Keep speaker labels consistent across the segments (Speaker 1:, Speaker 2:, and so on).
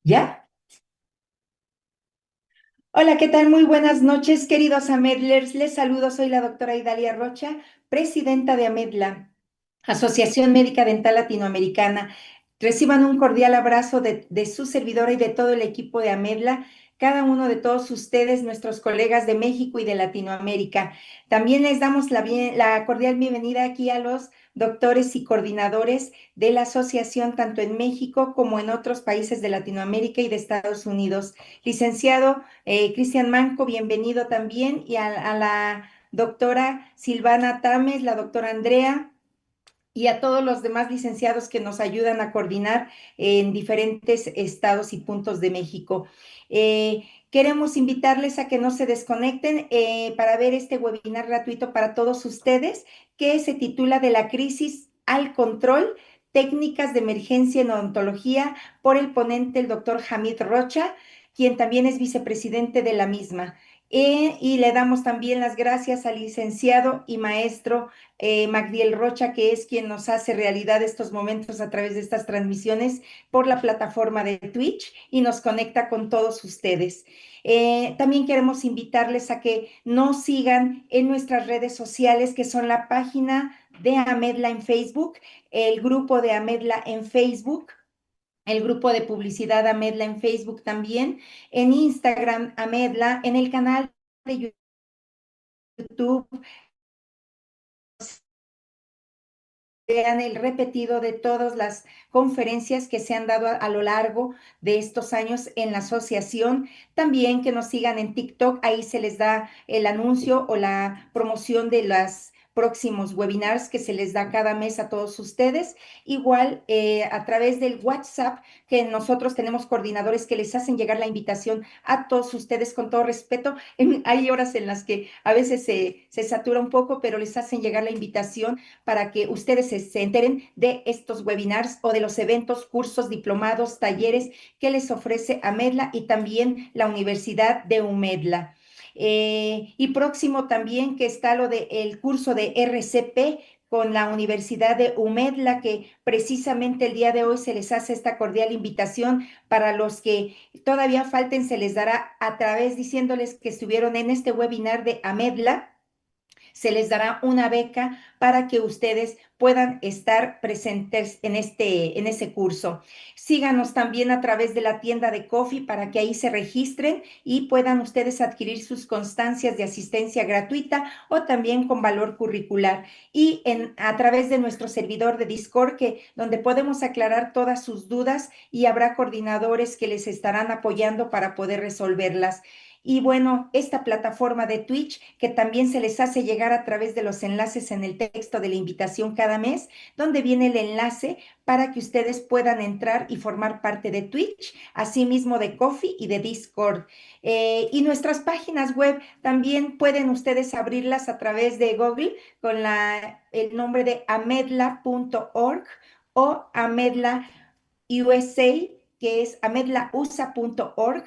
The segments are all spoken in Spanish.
Speaker 1: ¿Ya? Hola, ¿qué tal? Muy buenas noches, queridos Amedlers. Les saludo, soy la doctora Idalia Rocha, presidenta de Amedla, Asociación Médica Dental Latinoamericana. Reciban un cordial abrazo de su servidora y de todo el equipo de Amedla, cada uno de todos ustedes, nuestros colegas de México y de Latinoamérica. También les damos la cordial bienvenida aquí a los doctores y coordinadores de la asociación, tanto en México como en otros países de Latinoamérica y de Estados Unidos. Licenciado Cristian Manco, bienvenido también, y a la doctora Silvana Tames, la doctora Andrea, y a todos los demás licenciados que nos ayudan a coordinar en diferentes estados y puntos de México. Queremos invitarles a que no se desconecten para ver este webinar gratuito para todos ustedes, que se titula De la crisis al control, técnicas de emergencia en odontología, por el ponente, el doctor Hamid Rocha, quien también es vicepresidente de la misma. Y le damos también las gracias al licenciado y maestro Magdiel Rocha, que es quien nos hace realidad estos momentos a través de estas transmisiones por la plataforma de Twitch y nos conecta con todos ustedes. También queremos invitarles a que nos sigan en nuestras redes sociales, que son la página de Amedla en Facebook, el grupo de Amedla en Facebook, el grupo de publicidad Amedla en Facebook también, en Instagram Amedla, en el canal de YouTube. Vean el repetido de todas las conferencias que se han dado a lo largo de estos años en la asociación. También que nos sigan en TikTok, ahí se les da el anuncio o la promoción de los próximos webinars que se les da cada mes a todos ustedes. Igual a través del WhatsApp, que nosotros tenemos coordinadores que les hacen llegar la invitación a todos ustedes con todo respeto. Hay horas en las que a veces se satura un poco, pero les hacen llegar la invitación para que ustedes se enteren de estos webinars o de los eventos, cursos, diplomados, talleres que les ofrece Amedla y también la Universidad de UMEDLA. Y próximo también que está lo del curso de RCP con la Universidad de UMEDLA, que precisamente el día de hoy se les hace esta cordial invitación. Para los que todavía falten, se les dará a través diciéndoles que estuvieron en este webinar de Amedla, se les dará una beca para que ustedes puedan estar presentes en ese curso. Síganos también a través de la tienda de Coffee para que ahí se registren y puedan ustedes adquirir sus constancias de asistencia gratuita o también con valor curricular. Y a través de nuestro servidor de Discord, donde podemos aclarar todas sus dudas y habrá coordinadores que les estarán apoyando para poder resolverlas. Y bueno, esta plataforma de Twitch, que también se les hace llegar a través de los enlaces en el texto de la invitación cada mes, donde viene el enlace para que ustedes puedan entrar y formar parte de Twitch, asimismo de Coffee y de Discord. Y nuestras páginas web también pueden ustedes abrirlas a través de Google con el nombre de amedla.org o Amedla USA, que es amedlausa.org.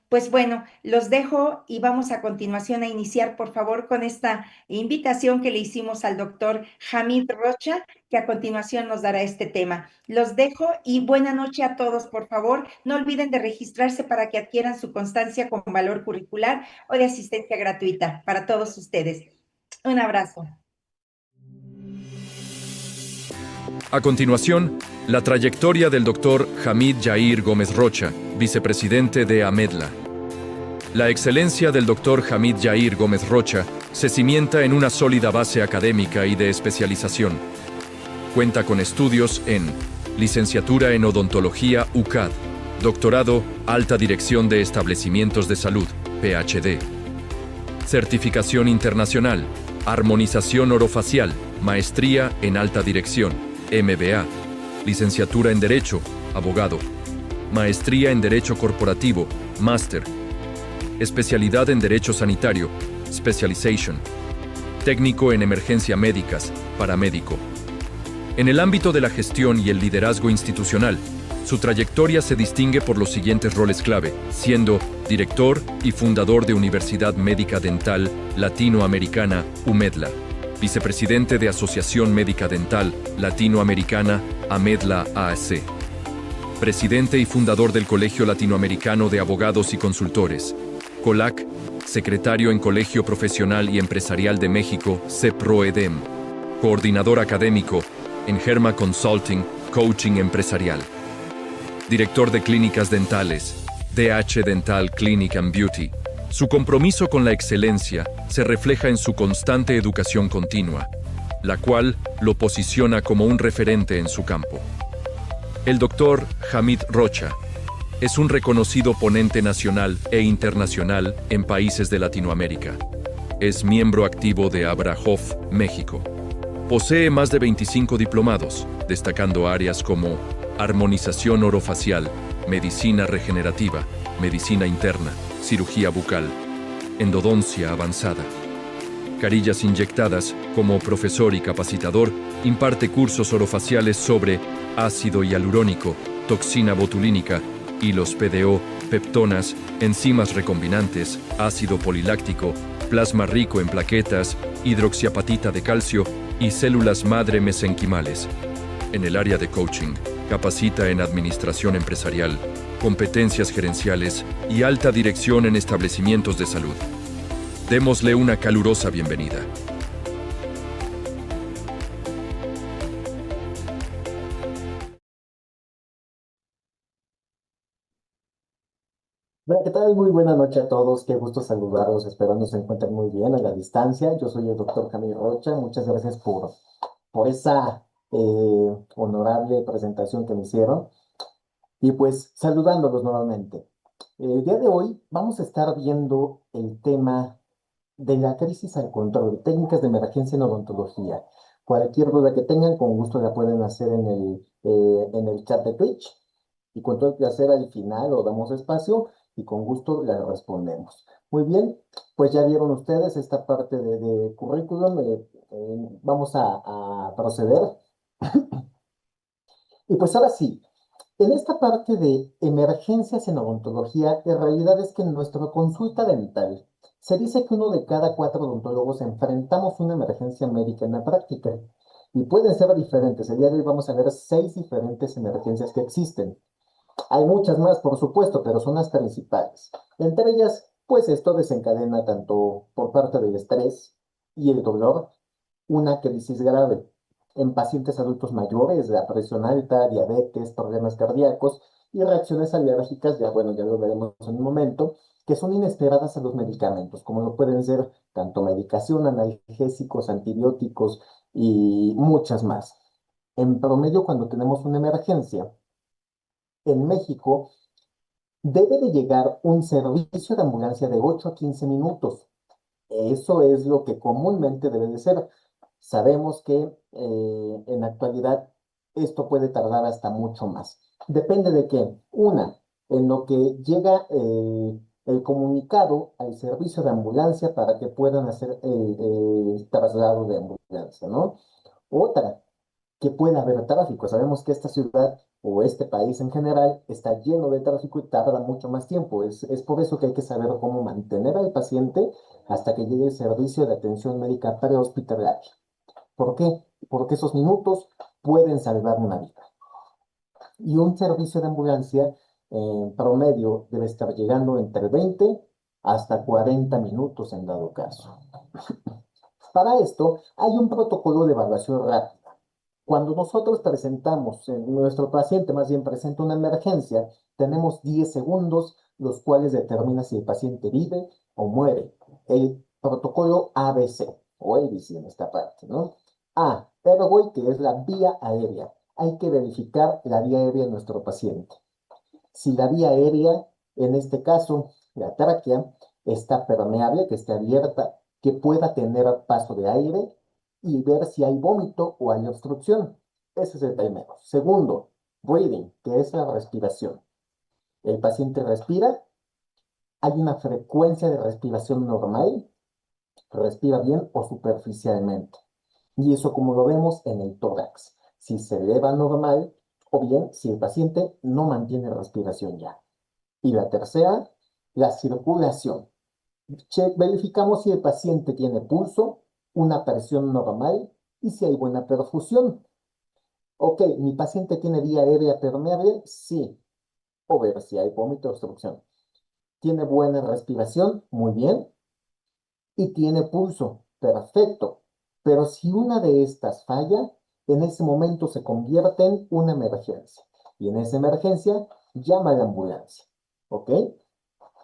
Speaker 1: Pues bueno, los dejo y vamos a continuación a iniciar, por favor, con esta invitación que le hicimos al doctor Hamid Rocha, que a continuación nos dará este tema. Los dejo y buena noche a todos, por favor. No olviden de registrarse para que adquieran su constancia con valor curricular o de asistencia gratuita para todos ustedes. Un abrazo.
Speaker 2: A continuación, la trayectoria del Dr. Hamid Yair Gómez Rocha, vicepresidente de Amedla. La excelencia del Dr. Hamid Yair Gómez Rocha se cimienta en una sólida base académica y de especialización. Cuenta con estudios en licenciatura en odontología UCAD, doctorado Alta Dirección de Establecimientos de Salud, PhD. Certificación internacional, armonización orofacial, maestría en alta dirección, MBA, licenciatura en Derecho, abogado, maestría en Derecho Corporativo, máster, especialidad en Derecho Sanitario, specialization, técnico en emergencia médicas, paramédico. En el ámbito de la gestión y el liderazgo institucional, su trayectoria se distingue por los siguientes roles clave, siendo director y fundador de Universidad Médica Dental Latinoamericana, UMEDLA, vicepresidente de Asociación Médica Dental Latinoamericana, Amedla AC, presidente y fundador del Colegio Latinoamericano de Abogados y Consultores, COLAC, secretario en Colegio Profesional y Empresarial de México, CEPRO-EDEM, coordinador académico en Germa Consulting, Coaching Empresarial, director de clínicas dentales, DH Dental Clinic and Beauty. Su compromiso con la excelencia se refleja en su constante educación continua, la cual lo posiciona como un referente en su campo. El doctor Hamid Rocha es un reconocido ponente nacional e internacional en países de Latinoamérica. Es miembro activo de Abrahoff, México. Posee más de 25 diplomados, destacando áreas como armonización orofacial, medicina regenerativa, medicina interna, cirugía bucal, endodoncia avanzada. Carillas inyectadas, como profesor y capacitador, imparte cursos orofaciales sobre ácido hialurónico, toxina botulínica, hilos PDO, peptonas, enzimas recombinantes, ácido poliláctico, plasma rico en plaquetas, hidroxiapatita de calcio y células madre mesenquimales. En el área de coaching, capacita en administración empresarial, competencias gerenciales y alta dirección en establecimientos de salud. Démosle una calurosa bienvenida.
Speaker 3: Hola, ¿qué tal? Muy buena noche a todos. Qué gusto saludarlos. Esperando se encuentren muy bien a la distancia. Yo soy el doctor Hamid Rocha. Muchas gracias por esa honorable presentación que me hicieron. Y pues saludándolos nuevamente. El día de hoy vamos a estar viendo el tema de la crisis al control, técnicas de emergencia en odontología. Cualquier duda que tengan, con gusto la pueden hacer en el chat de Twitch. Y con todo el placer al final lo damos espacio y con gusto la respondemos. Muy bien, pues ya vieron ustedes esta parte de currículum. Vamos a proceder. Y pues ahora sí, en esta parte de emergencias en odontología, la realidad es que en nuestra consulta dental se dice que uno de cada 4 odontólogos enfrentamos una emergencia médica en la práctica. Y pueden ser diferentes. El día de hoy vamos a ver 6 diferentes emergencias que existen. Hay muchas más, por supuesto, pero son las principales. Entre ellas, pues esto desencadena tanto por parte del estrés y el dolor una crisis grave. En pacientes adultos mayores, la presión alta, diabetes, problemas cardíacos y reacciones alérgicas, ya bueno, ya lo veremos en un momento, que son inesperadas a los medicamentos, como lo pueden ser tanto medicación, analgésicos, antibióticos y muchas más. En promedio, cuando tenemos una emergencia, en México debe de llegar un servicio de ambulancia de 8 a 15 minutos. Eso es lo que comúnmente debe de ser. Sabemos que en la actualidad esto puede tardar hasta mucho más. Depende de qué. Una, en lo que llega el comunicado al servicio de ambulancia para que puedan hacer el traslado de ambulancia, ¿no? Otra, que puede haber tráfico. Sabemos que esta ciudad o este país en general está lleno de tráfico y tarda mucho más tiempo. Es por eso que hay que saber cómo mantener al paciente hasta que llegue el servicio de atención médica prehospitalaria. ¿Por qué? Porque esos minutos pueden salvar una vida. Y un servicio de ambulancia en promedio debe estar llegando entre 20 hasta 40 minutos en dado caso. Para esto hay un protocolo de evaluación rápida. Cuando nosotros presentamos, nuestro paciente más bien presenta una emergencia, tenemos 10 segundos, los cuales determinan si el paciente vive o muere. El protocolo ABC, o ABC en esta parte, ¿no? A, airway, que es la vía aérea. Hay que verificar la vía aérea de nuestro paciente. Si la vía aérea, en este caso, la tráquea, está permeable, que esté abierta, que pueda tener paso de aire, y ver si hay vómito o hay obstrucción. Ese es el primero. Segundo, breathing, que es la respiración. El paciente respira, hay una frecuencia de respiración normal, respira bien o superficialmente. Y eso como lo vemos en el tórax. Si se eleva normal o bien si el paciente no mantiene respiración ya. Y la tercera, la circulación. Verificamos si el paciente tiene pulso, una presión normal y si hay buena perfusión. Ok, ¿mi paciente tiene vía aérea permeable? Sí. O ver si hay vómito o obstrucción. ¿Tiene buena respiración? Muy bien. Y tiene pulso. Perfecto. Pero si una de estas falla, en ese momento se convierte en una emergencia. Y en esa emergencia llama a la ambulancia. ¿Ok?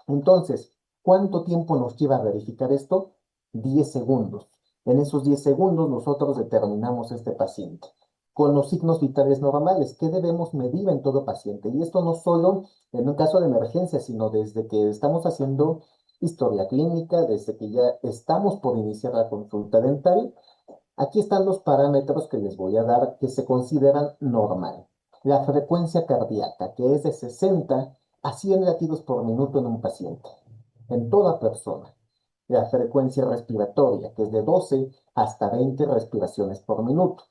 Speaker 3: Entonces, ¿cuánto tiempo nos lleva a verificar esto? 10 segundos. En esos 10 segundos nosotros determinamos este paciente con los signos vitales normales que debemos medir en todo paciente. Y esto no solo en un caso de emergencia, sino desde que estamos haciendo historia clínica, desde que ya estamos por iniciar la consulta dental. Aquí están los parámetros que les voy a dar que se consideran normal. La frecuencia cardíaca, que es de 60 a 100 latidos por minuto en un paciente, en toda persona. La frecuencia respiratoria, que es de 12 hasta 20 respiraciones por minuto.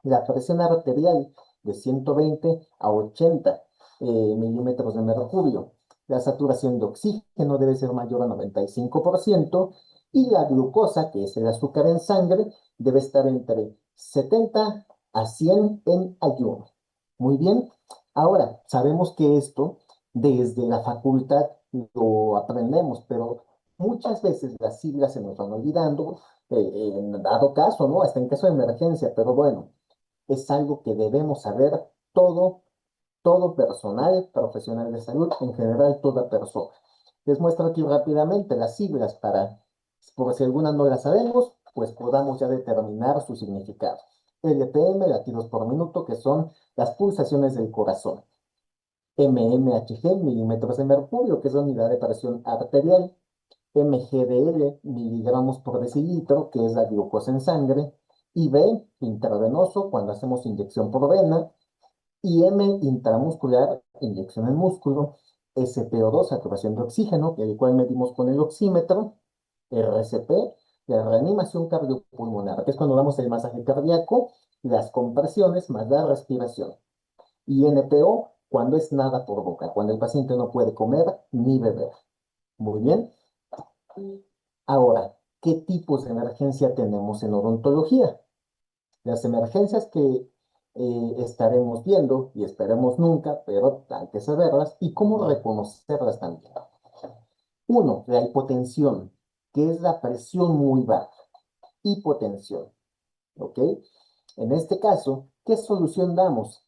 Speaker 3: La presión arterial, de 120 a 80 milímetros de mercurio. La saturación de oxígeno debe ser mayor a 95% y la glucosa, que es el azúcar en sangre, debe estar entre 70 a 100 en ayuno. Muy bien. Ahora, sabemos que esto desde la facultad lo aprendemos, pero muchas veces las siglas se nos van olvidando, en dado caso, ¿no? Hasta en caso de emergencia, pero bueno, es algo que debemos saber todo personal, profesional de salud, en general toda persona. Les muestro aquí rápidamente las siglas para, por si alguna no las sabemos, pues podamos ya determinar su significado. LPM, latidos por minuto, que son las pulsaciones del corazón. mmHg, milímetros de mercurio, que es la unidad de presión arterial. mgdl, miligramos por decilitro, que es la glucosa en sangre. IV, intravenoso, cuando hacemos inyección por vena. IM, intramuscular, inyección en músculo. SpO2, saturación de oxígeno, el cual medimos con el oxímetro. RCP, la reanimación cardiopulmonar, que es cuando damos el masaje cardíaco, las compresiones más la respiración. Y NPO, cuando es nada por boca, cuando el paciente no puede comer ni beber. Muy bien. Ahora, ¿qué tipos de emergencia tenemos en odontología? Las emergencias que estaremos viendo, y esperemos nunca, pero hay que saberlas, y cómo reconocerlas también. Uno, la hipotensión, que es la presión muy baja. Hipotensión, ¿ok? En este caso, ¿qué solución damos?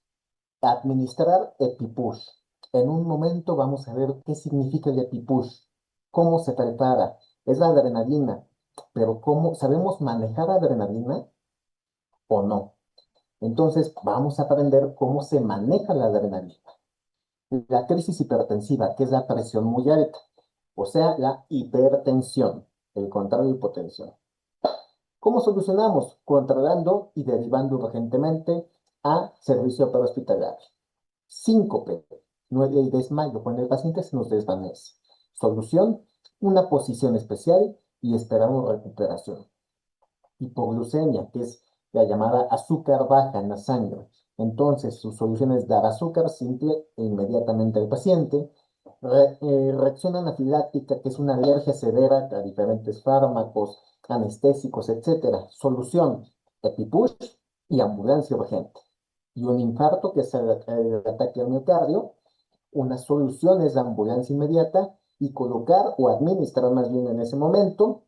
Speaker 3: Administrar EpiPush. En un momento vamos a ver qué significa el EpiPush, cómo se prepara. Es la adrenalina, pero ¿cómo sabemos manejar adrenalina o no? Entonces, vamos a aprender cómo se maneja la adrenalina. La crisis hipertensiva, que es la presión muy alta, o sea, la hipertensión, el contrario de hipotensión. ¿Cómo solucionamos? Controlando y derivando urgentemente a servicio prehospitalario. Síncope, no el desmayo, cuando el paciente se nos desvanece. Solución, una posición especial y esperamos recuperación. Hipoglucemia, que es la llamada azúcar baja en la sangre. Entonces, su solución es dar azúcar simple e inmediatamente al paciente. Reacción anafiláctica, que es una alergia severa a diferentes fármacos, anestésicos, etcétera. Solución, EpiPush y ambulancia urgente. Y un infarto, que es el ataque al miocardio. Una solución es la ambulancia inmediata y colocar o administrar más bien en ese momento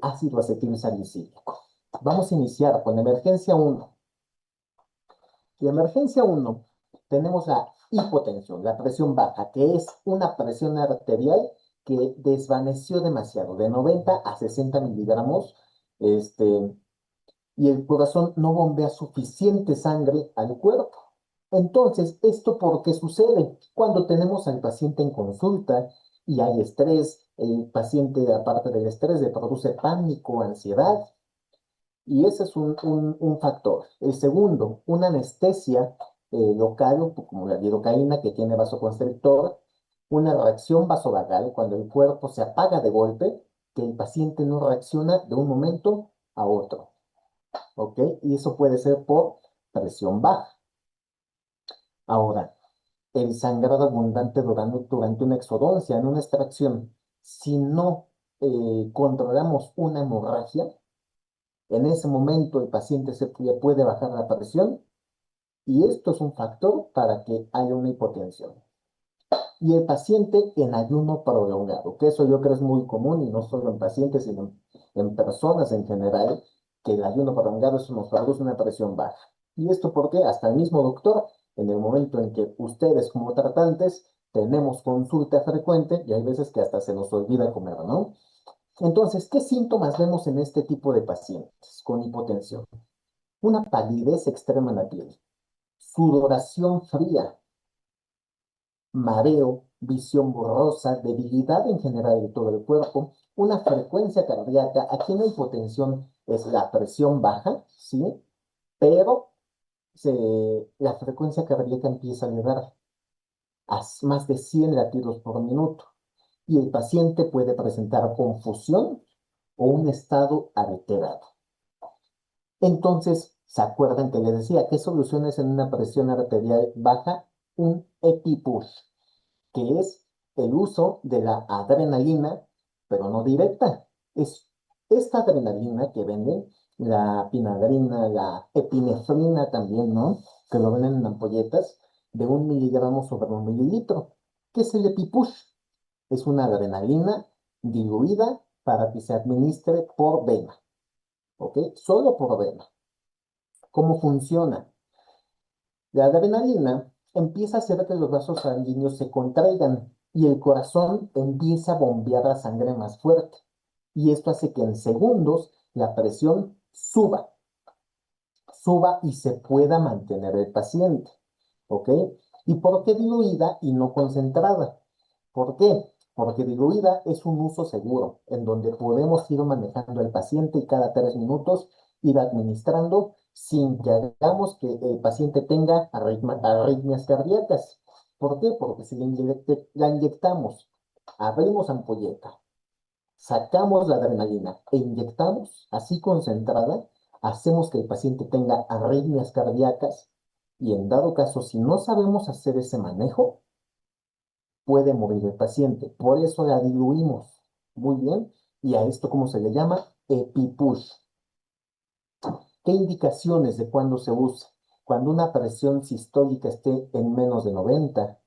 Speaker 3: ácido acetilsalicílico. Vamos a iniciar con emergencia 1. La emergencia 1 tenemos la hipotensión, la presión baja, que es una presión arterial que desvaneció demasiado, de 90 a 60 miligramos, y el corazón no bombea suficiente sangre al cuerpo. Entonces, ¿esto por qué sucede? Cuando tenemos al paciente en consulta y hay estrés, el paciente, aparte del estrés, le produce pánico, ansiedad, y ese es un factor. El segundo, una anestesia local, como la lidocaína, que tiene vasoconstrictor, una reacción vasovagal, cuando el cuerpo se apaga de golpe, que el paciente no reacciona de un momento a otro. ¿Ok? Y eso puede ser por presión baja. Ahora, el sangrado abundante durante una exodoncia, en una extracción, si no controlamos una hemorragia, En ese momento el paciente le puede bajar la presión y esto es un factor para que haya una hipotensión. Y el paciente en ayuno prolongado, que eso yo creo es muy común y no solo en pacientes, sino en personas en general, que el ayuno prolongado eso nos produce una presión baja. ¿Y esto porque hasta el mismo doctor, en el momento en que ustedes como tratantes tenemos consulta frecuente, y hay veces que hasta se nos olvida comer, ¿no? Entonces, ¿qué síntomas vemos en este tipo de pacientes con hipotensión? Una palidez extrema en la piel, sudoración fría, mareo, visión borrosa, debilidad en general de todo el cuerpo, una frecuencia cardíaca. Aquí en la hipotensión es la presión baja, ¿sí? Pero la frecuencia cardíaca empieza a elevar a más de 100 latidos por minuto y el paciente puede presentar confusión o un estado alterado. Entonces, ¿se acuerdan que les decía qué soluciones en una presión arterial baja? Un EpiPush, que es el uso de la adrenalina, pero no directa. Es esta adrenalina que venden, la pinadrina, la epinefrina también, ¿no? Que lo venden en ampolletas de 1 miligramo sobre 1 mililitro. ¿Qué es el EpiPush? Es una adrenalina diluida para que se administre por vena, ¿ok? Solo por vena. ¿Cómo funciona? La adrenalina empieza a hacer que los vasos sanguíneos se contraigan y el corazón empieza a bombear la sangre más fuerte. Y esto hace que en segundos la presión suba y se pueda mantener el paciente. ¿Ok? ¿Y por qué diluida y no concentrada? ¿Por qué? Porque diluida es un uso seguro, en donde podemos ir manejando al paciente y cada 3 minutos ir administrando sin que hagamos que el paciente tenga arritmias cardíacas. ¿Por qué? Porque si la inyectamos, abrimos ampolleta, sacamos la adrenalina e inyectamos así concentrada, hacemos que el paciente tenga arritmias cardíacas y en dado caso, si no sabemos hacer ese manejo, puede morir el paciente. Por eso la diluimos. Muy bien. Y a esto, ¿cómo se le llama? EpiPush. ¿Qué indicaciones de cuándo se usa? Cuando una presión sistólica esté en menos de 90,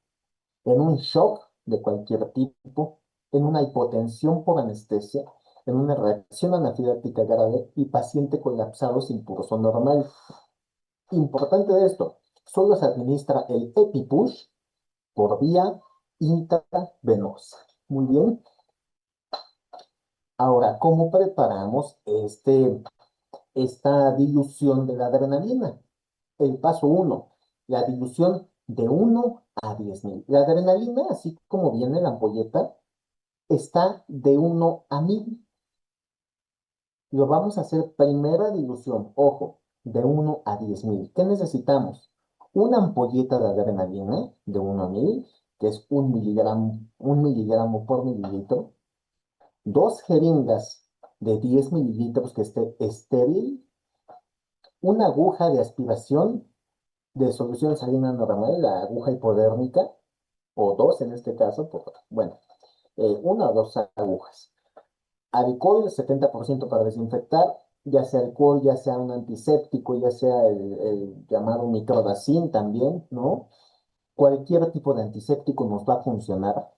Speaker 3: en un shock de cualquier tipo, en una hipotensión por anestesia, en una reacción anafiláctica grave y paciente colapsado sin pulso normal. Importante de esto, solo se administra el EpiPush por vía intravenosa. Muy bien. Ahora, ¿cómo preparamos esta dilución de la adrenalina? El paso 1, la dilución de 1 a 10.000. La adrenalina, así como viene la ampolleta, está de 1 a 1000. Lo vamos a hacer primera dilución, ojo, de 1 a 10.000. ¿Qué necesitamos? Una ampolleta de adrenalina de 1 a 1000, que es 1 miligramo por mililitro. 2 jeringas de 10 mililitros que esté estéril. Una aguja de aspiración de solución salina normal, la aguja hipodérmica, o dos en este caso, bueno, 1 o 2 agujas. Alcohol, 70% para desinfectar, ya sea alcohol, ya sea un antiséptico, ya sea el llamado microdacin también, ¿no? Cualquier tipo de antiséptico nos va a funcionar.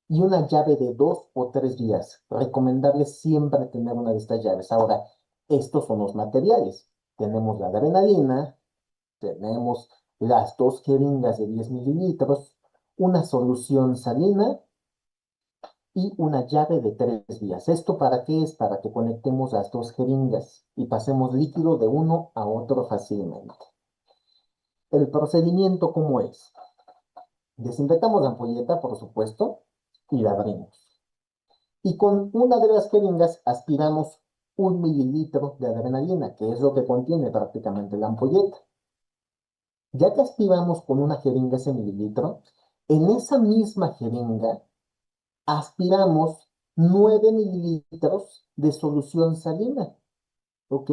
Speaker 3: Y una llave de 2 o 3 días. Recomendable siempre tener una de estas llaves. Ahora, estos son los materiales. Tenemos la adrenalina, tenemos las 2 jeringas de 10 mililitros, una solución salina y una llave de 3 días. ¿Esto para qué es? Para que conectemos las 2 jeringas y pasemos líquido de uno a otro fácilmente. ¿El procedimiento cómo es? Desinfectamos la ampolleta, por supuesto, y la abrimos. Y con una de las jeringas aspiramos 1 mililitro de adrenalina, que es lo que contiene prácticamente la ampolleta. Ya que aspiramos con una jeringa ese mililitro, en esa misma jeringa aspiramos 9 mililitros de solución salina. ¿Ok?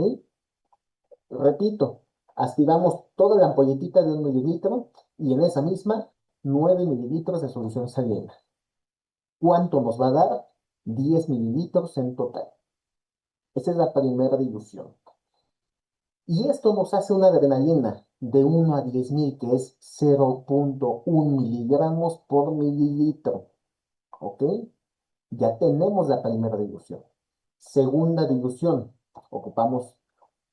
Speaker 3: Repito, aspiramos toda la ampolletita de 1 mililitro y en esa misma 9 mililitros de solución salina. ¿Cuánto nos va a dar? 10 mililitros en total. Esa es la primera dilución. Y esto nos hace una adrenalina de 1 a 10.000, que es 0,1 miligramos por mililitro. ¿Ok? Ya tenemos la primera dilución. Segunda dilución, ocupamos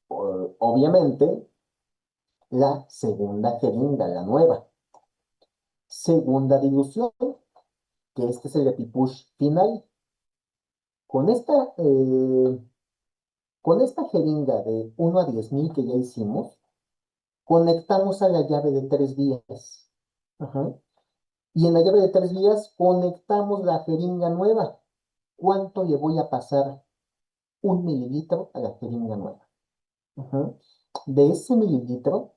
Speaker 3: obviamente la segunda jeringa, la nueva. Segunda dilución, que este es el EpiPush final. Con esta, eh, con esta jeringa de 1 a 10.000 que ya hicimos, conectamos a la llave de 3 vías. Ajá. Y en la llave de 3 vías conectamos la jeringa nueva. ¿Cuánto le voy a pasar? 1 mililitro a la jeringa nueva. Ajá. De ese mililitro,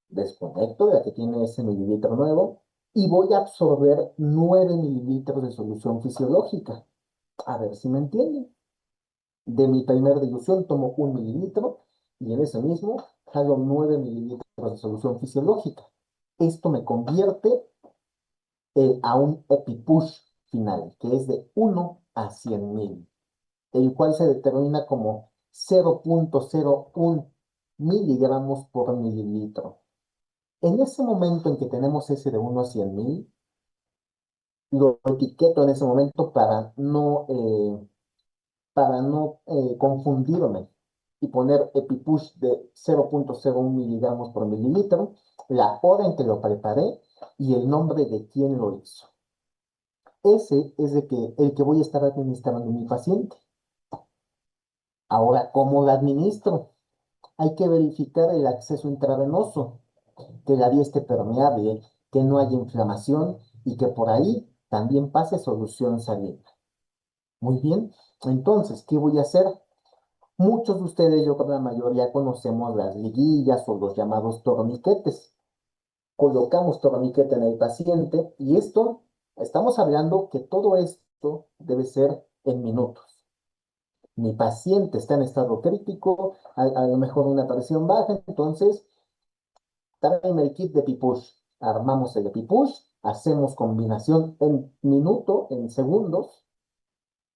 Speaker 3: desconecto de la que tiene ese mililitro nuevo y voy a absorber 9 mililitros de solución fisiológica. A ver si me entienden. De mi primer dilución tomo 1 mililitro y en ese mismo jalo 9 mililitros de solución fisiológica. Esto me convierte a un EpiPush final, que es de 1 a 100.000, el cual se determina como 0,01 miligramos por mililitro. En ese momento en que tenemos ese de 1 a 100.000, lo etiqueto en ese momento para no confundirme y poner EpiPush de 0,01 miligramos por mililitro, la hora en que lo preparé y el nombre de quien lo hizo. Ese es el que voy a estar administrando a mi paciente. Ahora, ¿cómo lo administro? Hay que verificar el acceso intravenoso, que la vía esté permeable, que no haya inflamación y que por ahí también pase solución salina. Muy bien, entonces, ¿qué voy a hacer? Muchos de ustedes, yo creo que la mayoría conocemos las liguillas o los llamados torniquetes. Colocamos torniquete en el paciente y estamos hablando que todo esto debe ser en minutos. Mi paciente está en estado crítico, a lo mejor una presión baja, entonces tráeme el kit de EpiPush. Armamos el EpiPush, hacemos combinación en minuto, en segundos,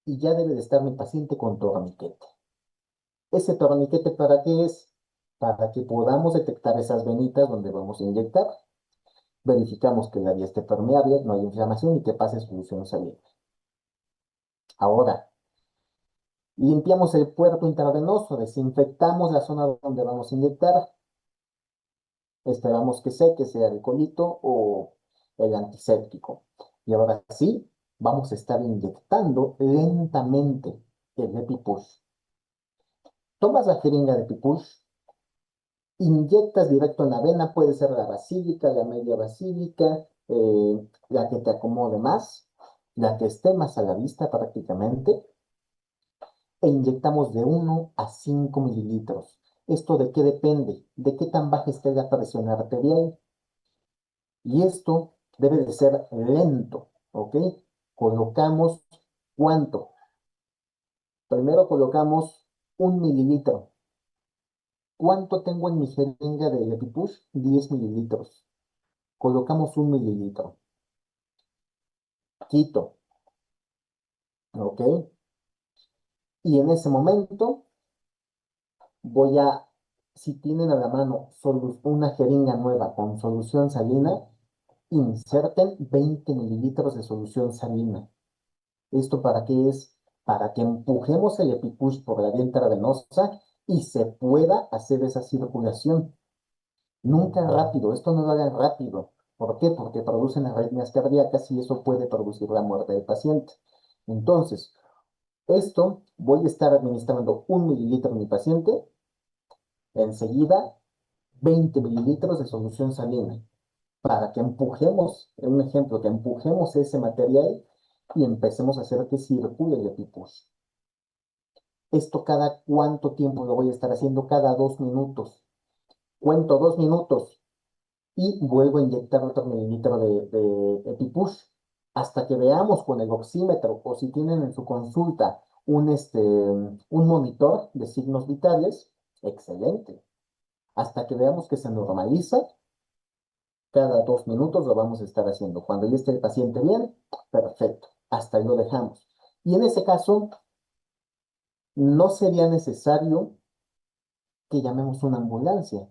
Speaker 3: y ya debe de estar mi paciente con torniquete. ¿Ese torniquete para qué es? Para que podamos detectar esas venitas donde vamos a inyectar. Verificamos que la vía esté permeable, no hay inflamación y que pase solución salina. Ahora, limpiamos el puerto intravenoso, desinfectamos la zona donde vamos a inyectar. Esperamos que seque, sea el colito o el antiséptico. Y ahora sí, vamos a estar inyectando lentamente el EpiPush. Tomas la jeringa de EpiPush, inyectas directo en la vena, puede ser la basílica, la media basílica, la que te acomode más, la que esté más a la vista prácticamente, e inyectamos de 1 a 5 mililitros. ¿Esto de qué depende? De qué tan baja esté la presión arterial. Y esto debe de ser lento, ¿ok? Colocamos, ¿cuánto? Primero colocamos 1 mililitro. ¿Cuánto tengo en mi jeringa de EpiPush? 10 mililitros. Colocamos 1 mililitro. Quito, ¿ok? Y en ese momento si tienen a la mano una jeringa nueva con solución salina, inserten 20 mililitros de solución salina. ¿Esto para qué es? Para que empujemos el EpiPush por la vía intravenosa y se pueda hacer esa circulación. Nunca rápido, esto no lo hagan rápido. ¿Por qué? Porque producen arritmias cardíacas y eso puede producir la muerte del paciente. Entonces, esto voy a estar administrando 1 mililitro a mi paciente, enseguida 20 mililitros de solución salina, para que empujemos, un ejemplo, que empujemos ese material y empecemos a hacer que circule el EpiPush. ¿Esto cada cuánto tiempo lo voy a estar haciendo? Cada 2 minutos. Cuento 2 minutos y vuelvo a inyectar otro mililitro de EpiPush hasta que veamos con el oxímetro o si tienen en su consulta un monitor de signos vitales, excelente. Hasta que veamos que se normaliza, cada 2 minutos lo vamos a estar haciendo. Cuando ya esté el paciente bien, perfecto, hasta ahí lo dejamos. Y en ese caso, no sería necesario que llamemos una ambulancia.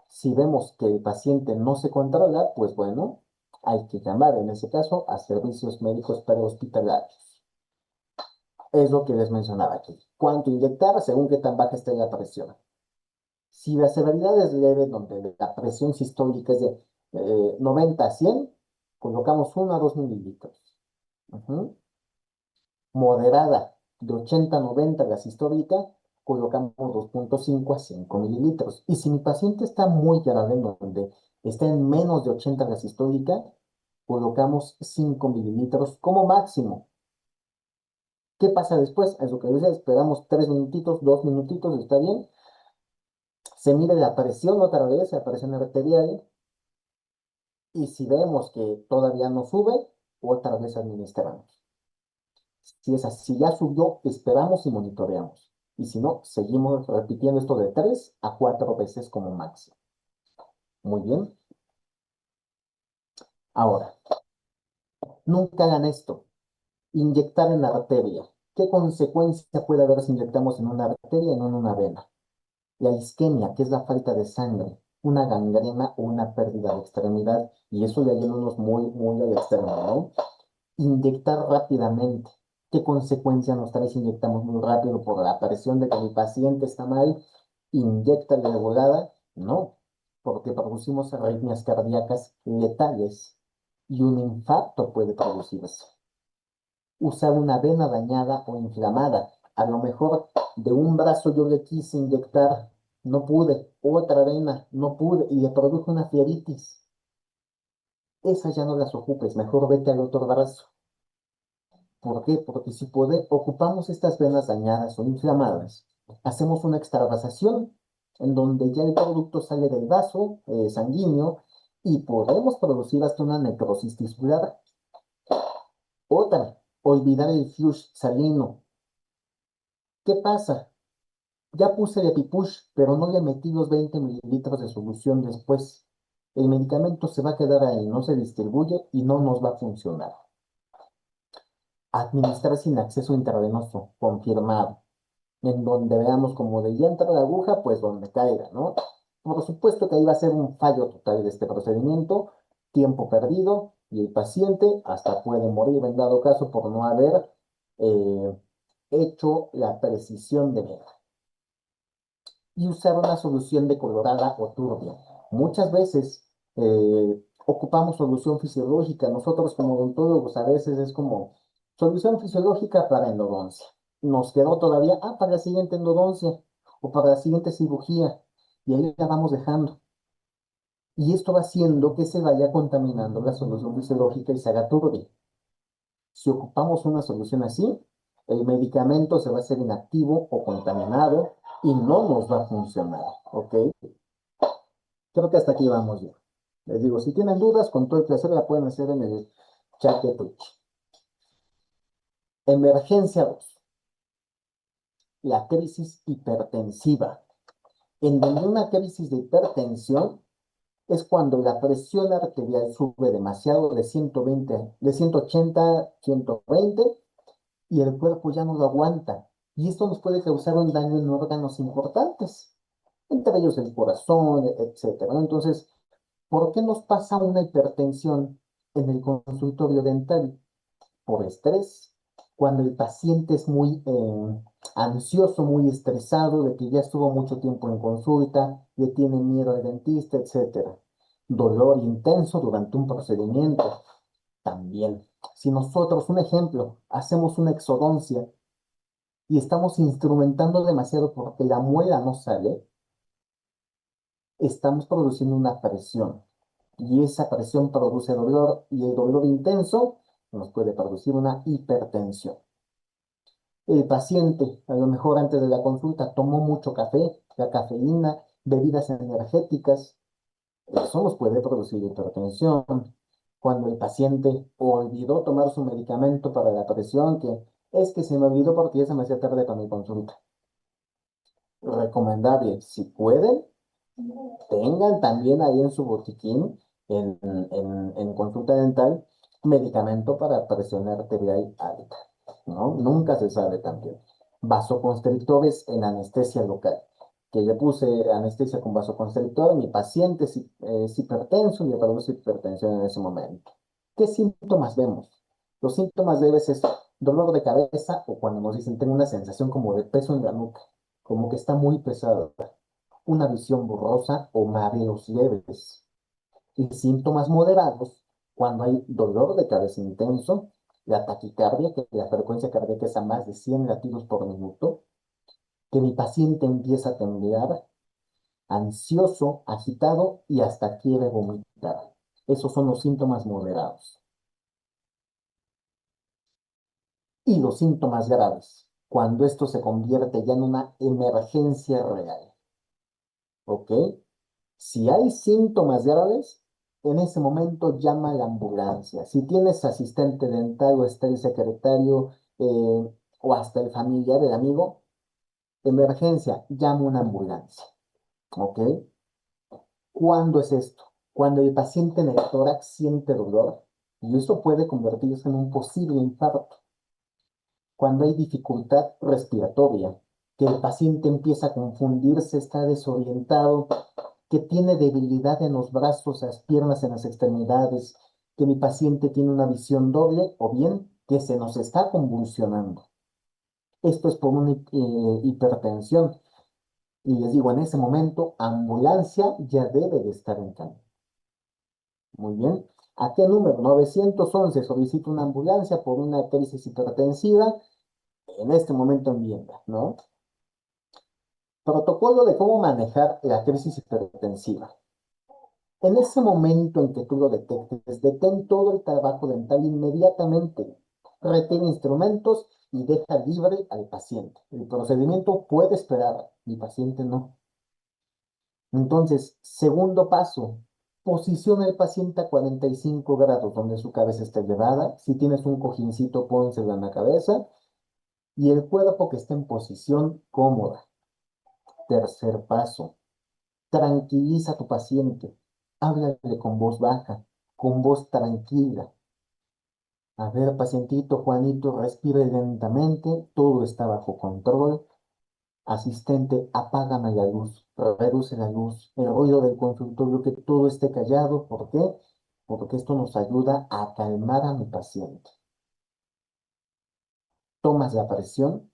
Speaker 3: Si vemos que el paciente no se controla, pues bueno, hay que llamar en ese caso a servicios médicos prehospitalarios. Es lo que les mencionaba aquí. ¿Cuánto inyectar según qué tan baja esté la presión? Si la severidad es leve, donde la presión sistólica es de 90 a 100, colocamos 1 a 2 mililitros. Ujú. Moderada, de 80 a 90 la sistólica, colocamos 2,5 a 5 mililitros. Y si mi paciente está muy grave, en donde está en menos de 80 la sistólica, colocamos 5 mililitros como máximo. ¿Qué pasa después? Es lo que decía, esperamos 3 minutitos, 2 minutitos, está bien. Se mide la presión otra vez, la presión arterial, y si vemos que todavía no sube, otra vez administramos. Si es así, si ya subió, esperamos y monitoreamos. Y si no, seguimos repitiendo esto de 3 a 4 veces como máximo. Muy bien. Ahora, nunca hagan esto. Inyectar en la arteria. ¿Qué consecuencia puede haber si inyectamos en una arteria y no en una vena? La isquemia, que es la falta de sangre, una gangrena o una pérdida de extremidad. Y eso ya yéndonos muy, muy al extremo, ¿no? Inyectar rápidamente. ¿Qué consecuencia nos trae si inyectamos muy rápido por la presión de que mi paciente está mal? ¿Inyecta de volada? No, porque producimos arritmias cardíacas letales y un infarto puede producirse. Usar una vena dañada o inflamada. A lo mejor de un brazo yo le quise inyectar, no pude, otra vena, no pude, y le produjo una fieritis. Esas ya no las ocupes, mejor vete al otro brazo. ¿Por qué? Porque si ocupamos estas venas dañadas o inflamadas, hacemos una extravasación en donde ya el producto sale del vaso sanguíneo y podemos producir hasta una necrosis tisular. Otra, olvidar el flush salino. ¿Qué pasa? Ya puse el EpiPush, pero no le metí los 20 mililitros de solución después. El medicamento se va a quedar ahí, no se distribuye y no nos va a funcionar. Administrar sin acceso intravenoso, confirmado. En donde veamos como de ya entra la aguja, pues donde caiga, ¿no? Por supuesto que ahí va a ser un fallo total de este procedimiento, tiempo perdido y el paciente hasta puede morir en dado caso por no haber eh, hecho la precisión de vena. Y usar una solución decolorada o turbia. Muchas veces ocupamos solución fisiológica. Nosotros como odontólogos a veces es como solución fisiológica para endodoncia. Nos quedó todavía, para la siguiente endodoncia o para la siguiente cirugía. Y ahí la vamos dejando. Y esto va haciendo que se vaya contaminando la solución fisiológica y se haga turbia. Si ocupamos una solución así, el medicamento se va a hacer inactivo o contaminado y no nos va a funcionar, ¿ok? Creo que hasta aquí vamos ya. Les digo, si tienen dudas, con todo el placer la pueden hacer en el chat de Twitch. Emergencia 2. La crisis hipertensiva. En donde una crisis de hipertensión es cuando la presión arterial sube demasiado de 120, de 180 a 120 y el cuerpo ya no lo aguanta. Y esto nos puede causar un daño en órganos importantes, entre ellos el corazón, etcétera. Entonces, ¿por qué nos pasa una hipertensión en el consultorio dental? Por estrés. Cuando el paciente es muy ansioso, muy estresado, de que ya estuvo mucho tiempo en consulta, le tiene miedo al dentista, etcétera. Dolor intenso durante un procedimiento. También, si nosotros, un ejemplo, hacemos una exodoncia y estamos instrumentando demasiado porque la muela no sale, estamos produciendo una presión y esa presión produce dolor y el dolor intenso nos puede producir una hipertensión. El paciente, a lo mejor antes de la consulta, tomó mucho café, la cafeína, bebidas energéticas, eso nos puede producir hipertensión. Cuando el paciente olvidó tomar su medicamento para la presión, que es que se me olvidó porque ya se me hacía tarde para mi consulta. Recomendable, si pueden, tengan también ahí en su botiquín, en consulta dental, medicamento para presión arterial alta, ¿no? Nunca se sabe también. Vasoconstrictores en anestesia local. que le puse anestesia con vasoconstrictor, mi paciente es hipertenso y le produce hipertensión en ese momento. ¿Qué síntomas vemos? Los síntomas leves es dolor de cabeza o cuando nos dicen tengo una sensación como de peso en la nuca, como que está muy pesada, una visión borrosa o mareos leves. Y síntomas moderados, cuando hay dolor de cabeza intenso, la taquicardia, que la frecuencia cardíaca es a más de 100 latidos por minuto, que mi paciente empieza a temblar, ansioso, agitado y hasta quiere vomitar. Esos son los síntomas moderados. Y los síntomas graves, cuando esto se convierte ya en una emergencia real. ¿Ok? Si hay síntomas graves, en ese momento llama a la ambulancia. Si tienes asistente dental o está el secretario o hasta el familiar del amigo, emergencia, llama a una ambulancia. ¿Ok? ¿Cuándo es esto? Cuando el paciente en el tórax siente dolor y eso puede convertirse en un posible infarto. Cuando hay dificultad respiratoria, que el paciente empieza a confundirse, está desorientado, que tiene debilidad en los brazos, las piernas, en las extremidades, que mi paciente tiene una visión doble o bien que se nos está convulsionando. Esto es por una hipertensión. Y les digo, en ese momento, ambulancia ya debe de estar en camino. Muy bien. ¿A qué número? 911. Solicito una ambulancia por una crisis hipertensiva. En este momento en Viena, ¿no? Protocolo de cómo manejar la crisis hipertensiva. En ese momento en que tú lo detectes, detén todo el trabajo dental inmediatamente. Retén instrumentos y deja libre al paciente. El procedimiento puede esperar, el paciente no. Entonces, segundo paso, posiciona al paciente a 45 grados donde su cabeza esté elevada. Si tienes un cojincito, pónselo en la cabeza y el cuerpo que esté en posición cómoda. Tercer paso, tranquiliza a tu paciente. Háblale con voz baja, con voz tranquila. A ver, pacientito Juanito, respire lentamente, todo está bajo control. Asistente, apágame la luz, reduce la luz, el ruido del consultorio, que todo esté callado. ¿Por qué? Porque esto nos ayuda a calmar a mi paciente. Tomas la presión.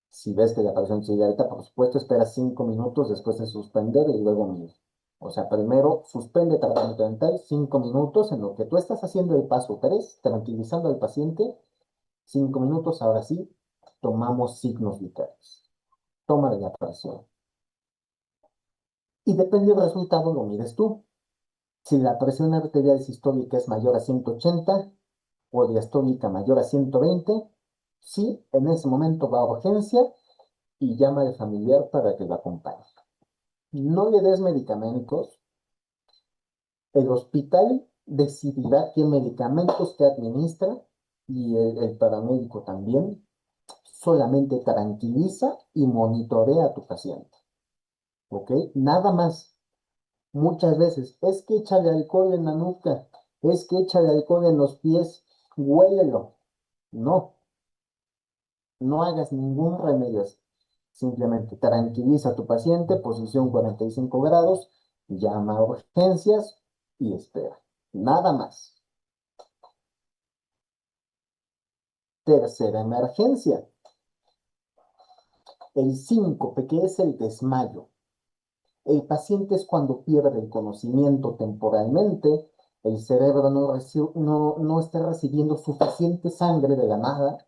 Speaker 3: Si ves que la presión sigue alta, por supuesto, espera 5 minutos después de suspender y luego mide. O sea, primero suspende tratamiento dental 5 minutos en lo que tú estás haciendo el paso 3, tranquilizando al paciente. 5 minutos, ahora sí, tomamos signos vitales. Toma de la presión. Y depende del resultado, lo mides tú. Si la presión arterial sistólica es mayor a 180 o diastólica mayor a 120, sí, en ese momento va a urgencia y llama al familiar para que lo acompañe. No le des medicamentos. El hospital decidirá qué medicamentos te administra y el paramédico también. Solamente tranquiliza y monitorea a tu paciente. ¿Ok? Nada más. Muchas veces es que échale alcohol en la nuca, es que échale alcohol en los pies, huélelo. No, no hagas ningún remedio. Simplemente tranquiliza a tu paciente, posición 45 grados, llama a urgencias y espera. Nada más. Tercera emergencia, el síncope, que es el desmayo. El paciente es cuando pierde el conocimiento temporalmente, el cerebro no está recibiendo suficiente sangre de la nada,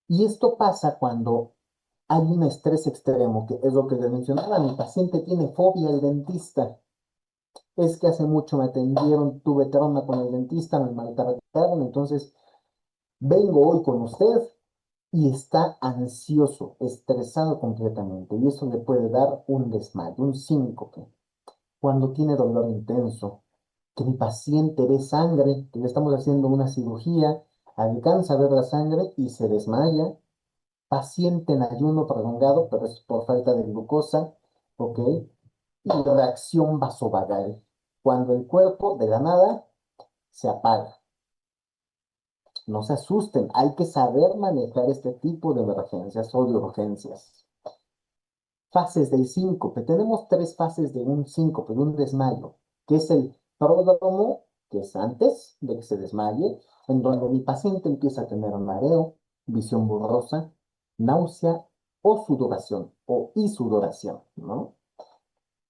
Speaker 3: y esto pasa cuando hay un estrés extremo, que es lo que les mencionaba, mi paciente tiene fobia al dentista. Es que hace mucho me atendieron, tuve trauma con el dentista, me maltrataron, entonces vengo hoy con usted y está ansioso, estresado completamente, y eso le puede dar un desmayo, un síncope. Cuando tiene dolor intenso, que mi paciente ve sangre, que le estamos haciendo una cirugía, alcanza a ver la sangre y se desmaya. Paciente en ayuno prolongado, pero es por falta de glucosa, ¿ok? Y reacción vasovagal, cuando el cuerpo de la nada se apaga. No se asusten, hay que saber manejar este tipo de emergencias o de urgencias. Fases del síncope. Tenemos tres fases de un síncope, de un desmayo, que es el pródromo, que es antes de que se desmaye, en donde mi paciente empieza a tener mareo, visión borrosa, náusea o sudoración, o insudoración, ¿no?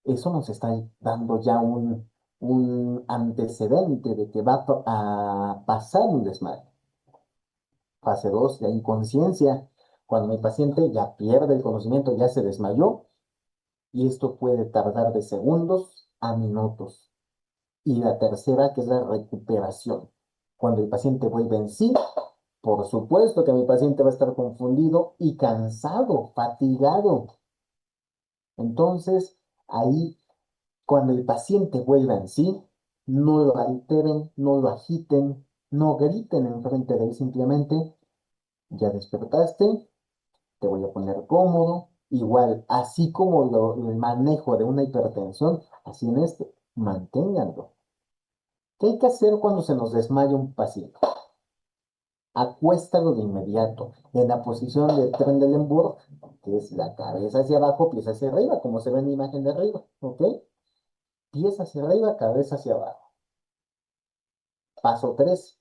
Speaker 3: Eso nos está dando ya un antecedente de que va a pasar un desmayo. Fase 2, la inconsciencia, cuando mi paciente ya pierde el conocimiento, ya se desmayó, y esto puede tardar de segundos a minutos. Y la tercera, que es la recuperación. Cuando el paciente vuelve en sí, por supuesto que mi paciente va a estar confundido y cansado, fatigado. Entonces, ahí, cuando el paciente vuelva en sí, no lo alteren, no lo agiten, no griten enfrente de él, simplemente, ya despertaste, te voy a poner cómodo. Igual, así como el manejo de una hipertensión, así en este, manténganlo. ¿Qué hay que hacer cuando se nos desmaya un paciente? Acuéstalo de inmediato en la posición de Trendelenburg, que es la cabeza hacia abajo, pies hacia arriba, como se ve en la imagen de arriba, ¿ok? Pies hacia arriba, cabeza hacia abajo. Paso 3.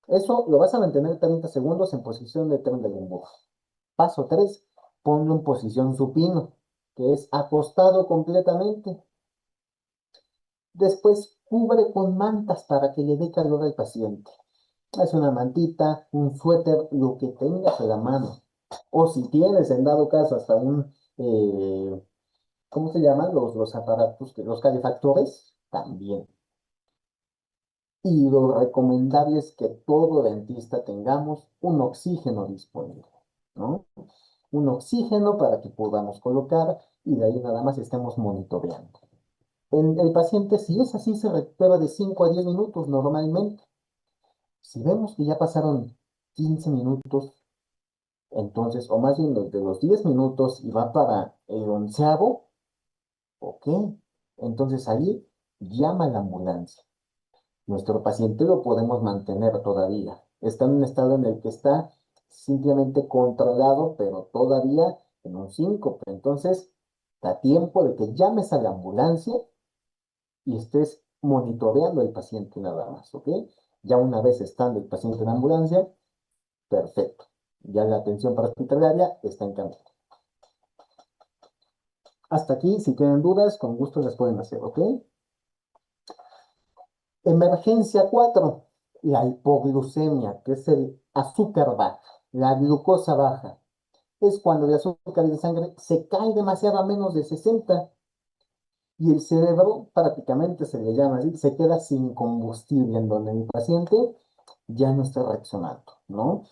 Speaker 3: Eso lo vas a mantener 30 segundos en posición de Trendelenburg. Paso 3. Ponlo en posición supino, que es acostado completamente. Después, cubre con mantas para que le dé calor al paciente. Es una mantita, un suéter, lo que tengas a la mano. O si tienes, en dado caso, hasta ¿cómo se llaman? Los aparatos, los calefactores, también. Y lo recomendable es que todo dentista tengamos un oxígeno disponible, ¿no? Un oxígeno para que podamos colocar y de ahí nada más estemos monitoreando. En el paciente, si es así, se recupera de 5 a 10 minutos normalmente. Si vemos que ya pasaron 15 minutos, entonces, o más bien de los 10 minutos y va para el onceavo, ok, entonces ahí llama a la ambulancia. Nuestro paciente lo podemos mantener todavía. Está en un estado en el que está simplemente controlado, pero todavía en un síncope. Entonces, da tiempo de que llames a la ambulancia y estés monitoreando al paciente nada más, ¿ok? Ya una vez estando el paciente en la ambulancia, perfecto. Ya la atención para hospitalaria está en camino. Hasta aquí, si tienen dudas, con gusto las pueden hacer, ¿ok? Emergencia 4, la hipoglucemia, que es el azúcar baja, la glucosa baja. Es cuando el azúcar en sangre se cae demasiado a menos de 60 y el cerebro prácticamente se le llama así, se queda sin combustible, en donde el paciente ya no está reaccionando, ¿no?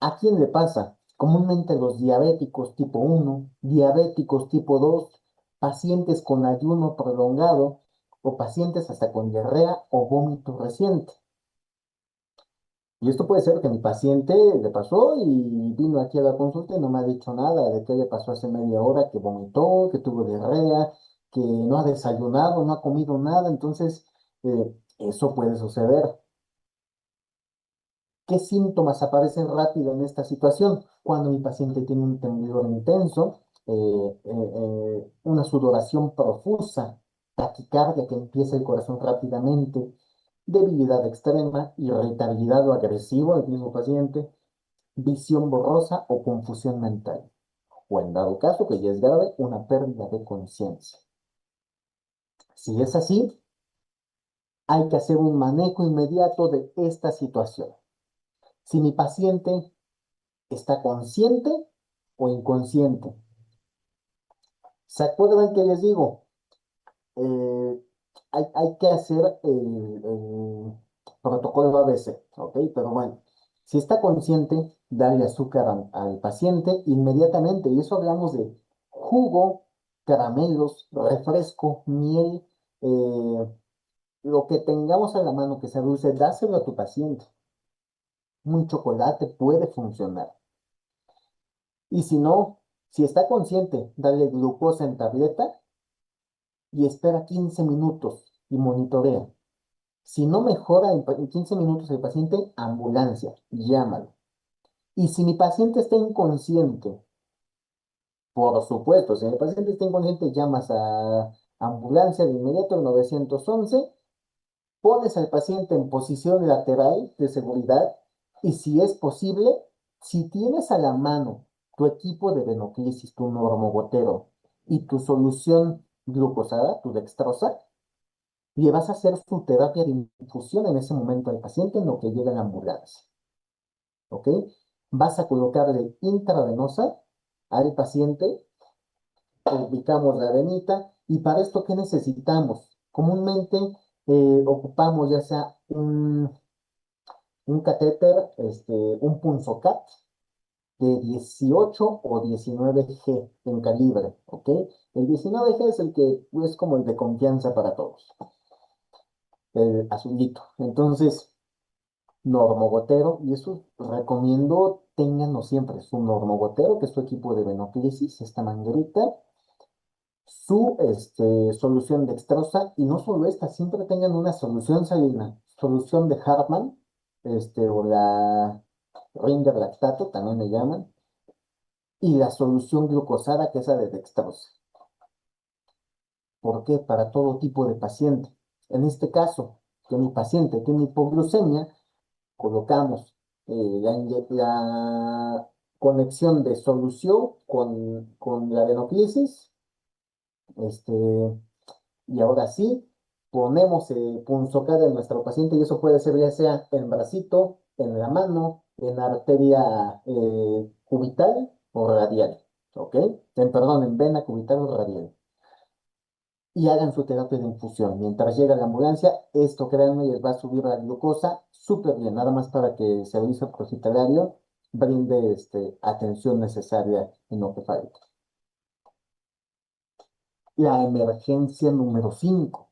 Speaker 3: ¿A quién le pasa? Comúnmente los diabéticos tipo 1, diabéticos tipo 2, pacientes con ayuno prolongado o pacientes hasta con diarrea o vómito reciente. Y esto puede ser que mi paciente le pasó y vino aquí a la consulta y no me ha dicho nada de qué le pasó hace media hora, que vomitó, que tuvo diarrea, que no ha desayunado, no ha comido nada. Entonces, eso puede suceder. ¿Qué síntomas aparecen rápido en esta situación? Cuando mi paciente tiene un temblor intenso, una sudoración profusa, taquicardia que empieza el corazón rápidamente, debilidad extrema, irritabilidad o agresivo del mismo paciente, visión borrosa o confusión mental. O en dado caso, que ya es grave, una pérdida de conciencia. Si es así, hay que hacer un manejo inmediato de esta situación. Si mi paciente está consciente o inconsciente. ¿Se acuerdan que les digo? Eh, hay que hacer el protocolo ABC, ¿ok? Pero bueno, si está consciente, darle azúcar al paciente inmediatamente. Y eso hablamos de jugo, caramelos, refresco, miel, lo que tengamos a la mano que sea dulce, dáselo a tu paciente. Un chocolate puede funcionar. Y si no, si está consciente, dale glucosa en tableta y espera 15 minutos y monitorea. Si no mejora en 15 minutos el paciente, ambulancia, llámalo. Y si mi paciente está inconsciente Por supuesto, si el paciente está inconsciente, llamas a ambulancia de inmediato al 911, pones al paciente en posición lateral de seguridad y si es posible, si tienes a la mano tu equipo de venoclisis, tu normogotero y tu solución glucosada, tu dextrosa, le vas a hacer su terapia de infusión en ese momento al paciente en lo que llega la ambulancia, ¿ok? Vas a colocarle intravenosa al paciente, ubicamos la venita y para esto, ¿qué necesitamos? Comúnmente ocupamos ya sea un catéter, un punzocat de 18 o 19G en calibre, ¿ok? El 19G es el que es como el de confianza para todos, el azulito. Entonces, normogotero, y eso recomiendo ténganlo siempre, su normogotero, que es su equipo de venoclisis, esta manguerita, su solución dextrosa, y no solo esta, siempre tengan una solución salina, solución de Hartmann, o la Ringer lactato, también le llaman, y la solución glucosada, que es la de dextrosa. ¿Por qué? Para todo tipo de paciente. En este caso, que mi paciente tiene hipoglucemia, colocamos la conexión de solución con la venoclisis, este, y ahora sí, ponemos punzocar en nuestro paciente y eso puede ser ya sea en bracito, en la mano, en arteria cubital o radial, ¿ok? Perdón, en vena cubital o radial. Y hagan su terapia de infusión. Mientras llega la ambulancia, esto créanme, les va a subir la glucosa súper bien, nada más para que el servicio hospitalario brinde atención necesaria en lo que falte. La emergencia número 5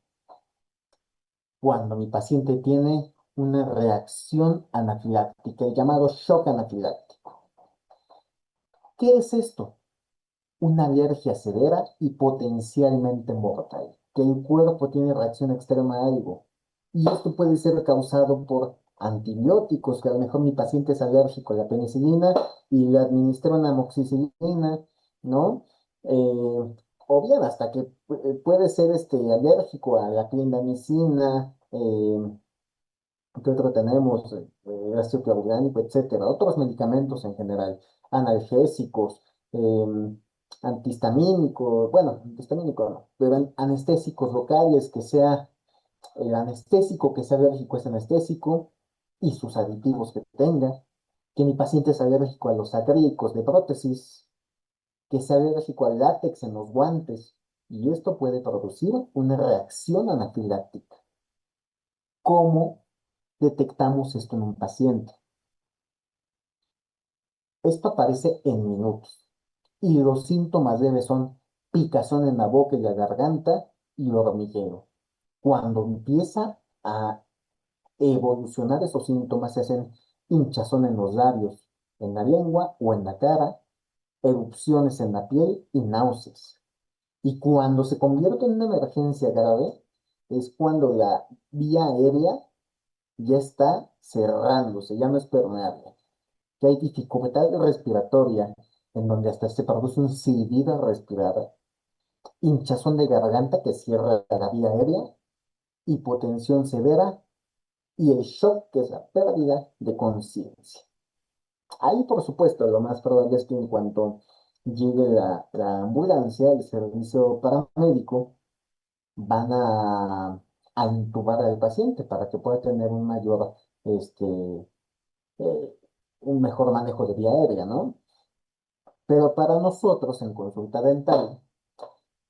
Speaker 3: cuando mi paciente tiene una reacción anafiláctica, el llamado shock anafiláctico. ¿Qué es esto? Una alergia severa y potencialmente mortal, que el cuerpo tiene reacción extrema a algo. Y esto puede ser causado por antibióticos, que a lo mejor mi paciente es alérgico a la penicilina y le administro una amoxicilina, ¿no? O bien hasta que puede ser alérgico a la clindamicina, ¿qué otro tenemos? Ácido clorhidrato, etcétera. Otros medicamentos en general, analgésicos, antihistamínicos, bueno, antihistamínico no, pero anestésicos locales, que sea el anestésico que sea alérgico a ese anestésico y sus aditivos que tenga, que mi paciente es alérgico a los acrílicos de prótesis, que sea alérgico al látex en los guantes, y esto puede producir una reacción anafiláctica. ¿Cómo detectamos esto en un paciente? Esto aparece en minutos y los síntomas leves son picazón en la boca y la garganta y hormigueo. Cuando empieza a evolucionar esos síntomas, se hacen hinchazón en los labios, en la lengua o en la cara, erupciones en la piel y náuseas. Y cuando se convierte en una emergencia grave, es cuando la vía aérea ya está cerrándose, ya no es permeable, que hay dificultad respiratoria, en donde hasta se produce un silbido al respirar, hinchazón de garganta que cierra la vía aérea, hipotensión severa y el shock, que es la pérdida de conciencia. Ahí, por supuesto, lo más probable es que en cuanto llegue la ambulancia, el servicio paramédico, van a intubar al paciente para que pueda tener un mayor, eh, un mejor manejo de vía aérea, ¿no? Pero para nosotros en consulta dental,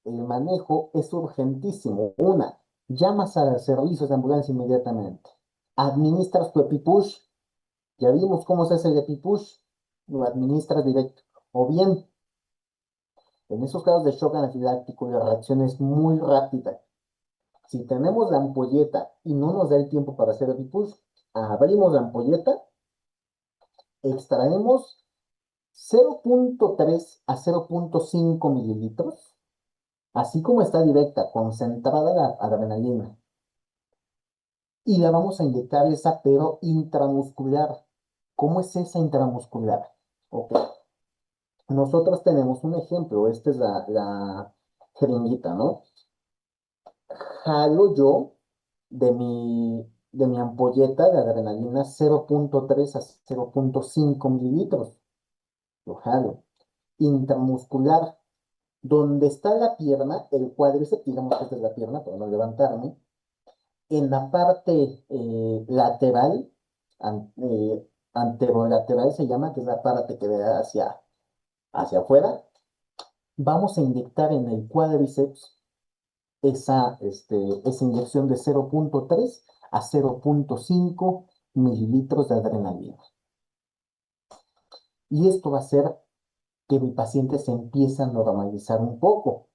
Speaker 3: el manejo es urgentísimo. Una, llamas a servicios de ambulancia inmediatamente. Administras tu EpiPush. Ya vimos cómo se hace el EpiPush. Lo administras directo. O bien, en esos casos de shock anafiláctico, la reacción es muy rápida. Si tenemos la ampolleta y no nos da el tiempo para hacer EpiPush, abrimos la ampolleta, extraemos 0.3 a 0.5 mililitros, así como está directa, concentrada la adrenalina. Y la vamos a inyectar esa, pero intramuscular. ¿Cómo es esa intramuscular? Ok. Nosotros tenemos un ejemplo, esta es la jeringuita, ¿no? Jalo yo de mi ampolleta de adrenalina 0,3 a 0,5 mililitros. Lo jalo. Intramuscular. Donde está la pierna, el cuádriceps, digamos que esta es la pierna para no levantarme, en la parte lateral, anterolateral se llama, que es la parte que da hacia afuera, vamos a inyectar en el cuádriceps esa inyección de 0,3 a 0,5 mililitros de adrenalina. Y esto va a hacer que mi paciente se empiece a normalizar un poco.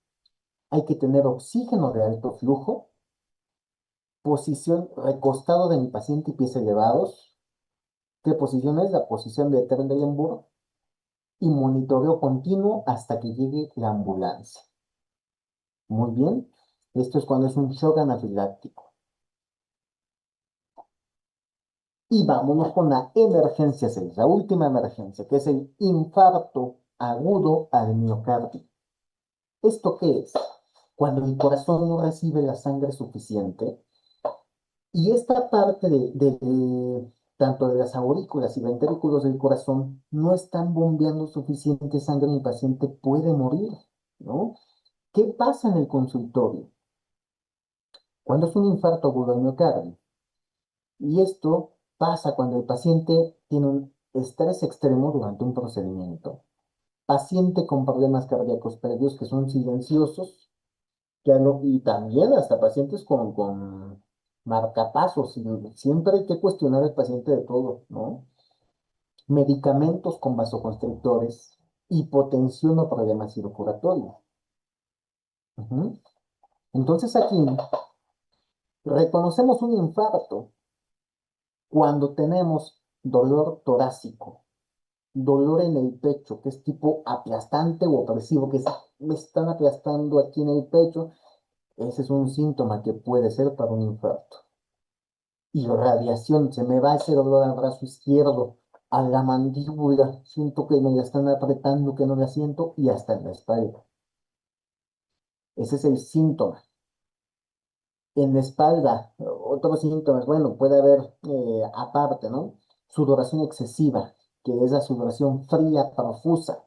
Speaker 3: Hay que tener oxígeno de alto flujo, posición recostado de mi paciente y pies elevados. ¿Qué posición es? La posición de Trendelenburg y monitoreo continuo hasta que llegue la ambulancia. Muy bien. Esto es cuando es un shock anafiláctico. Y vámonos con la emergencia 6, la última emergencia, que es el infarto agudo al miocardio. ¿Esto qué es? Cuando el corazón no recibe la sangre suficiente y esta parte tanto de las aurículas y ventrículos del corazón no están bombeando suficiente sangre, mi paciente puede morir, ¿no? ¿Qué pasa en el consultorio? Cuando es un infarto agudo al miocardio, y esto pasa cuando el paciente tiene un estrés extremo durante un procedimiento. Paciente con problemas cardíacos previos que son silenciosos, y también hasta pacientes con marcapasos. Y siempre hay que cuestionar al paciente de todo, ¿no? Medicamentos con vasoconstrictores, hipotensión o problemas circulatorios. Ujú. Entonces aquí reconocemos un infarto cuando tenemos dolor torácico, dolor en el pecho, que es tipo aplastante o opresivo, que me están aplastando aquí en el pecho, ese es un síntoma que puede ser para un infarto. Irradiación, se me va ese dolor al brazo izquierdo, a la mandíbula, siento que me la están apretando, que no la siento, y hasta en la espalda. Ese es el síntoma. En la espalda, otros síntomas, bueno, puede haber aparte, ¿no? Sudoración excesiva, que es la sudoración fría, profusa.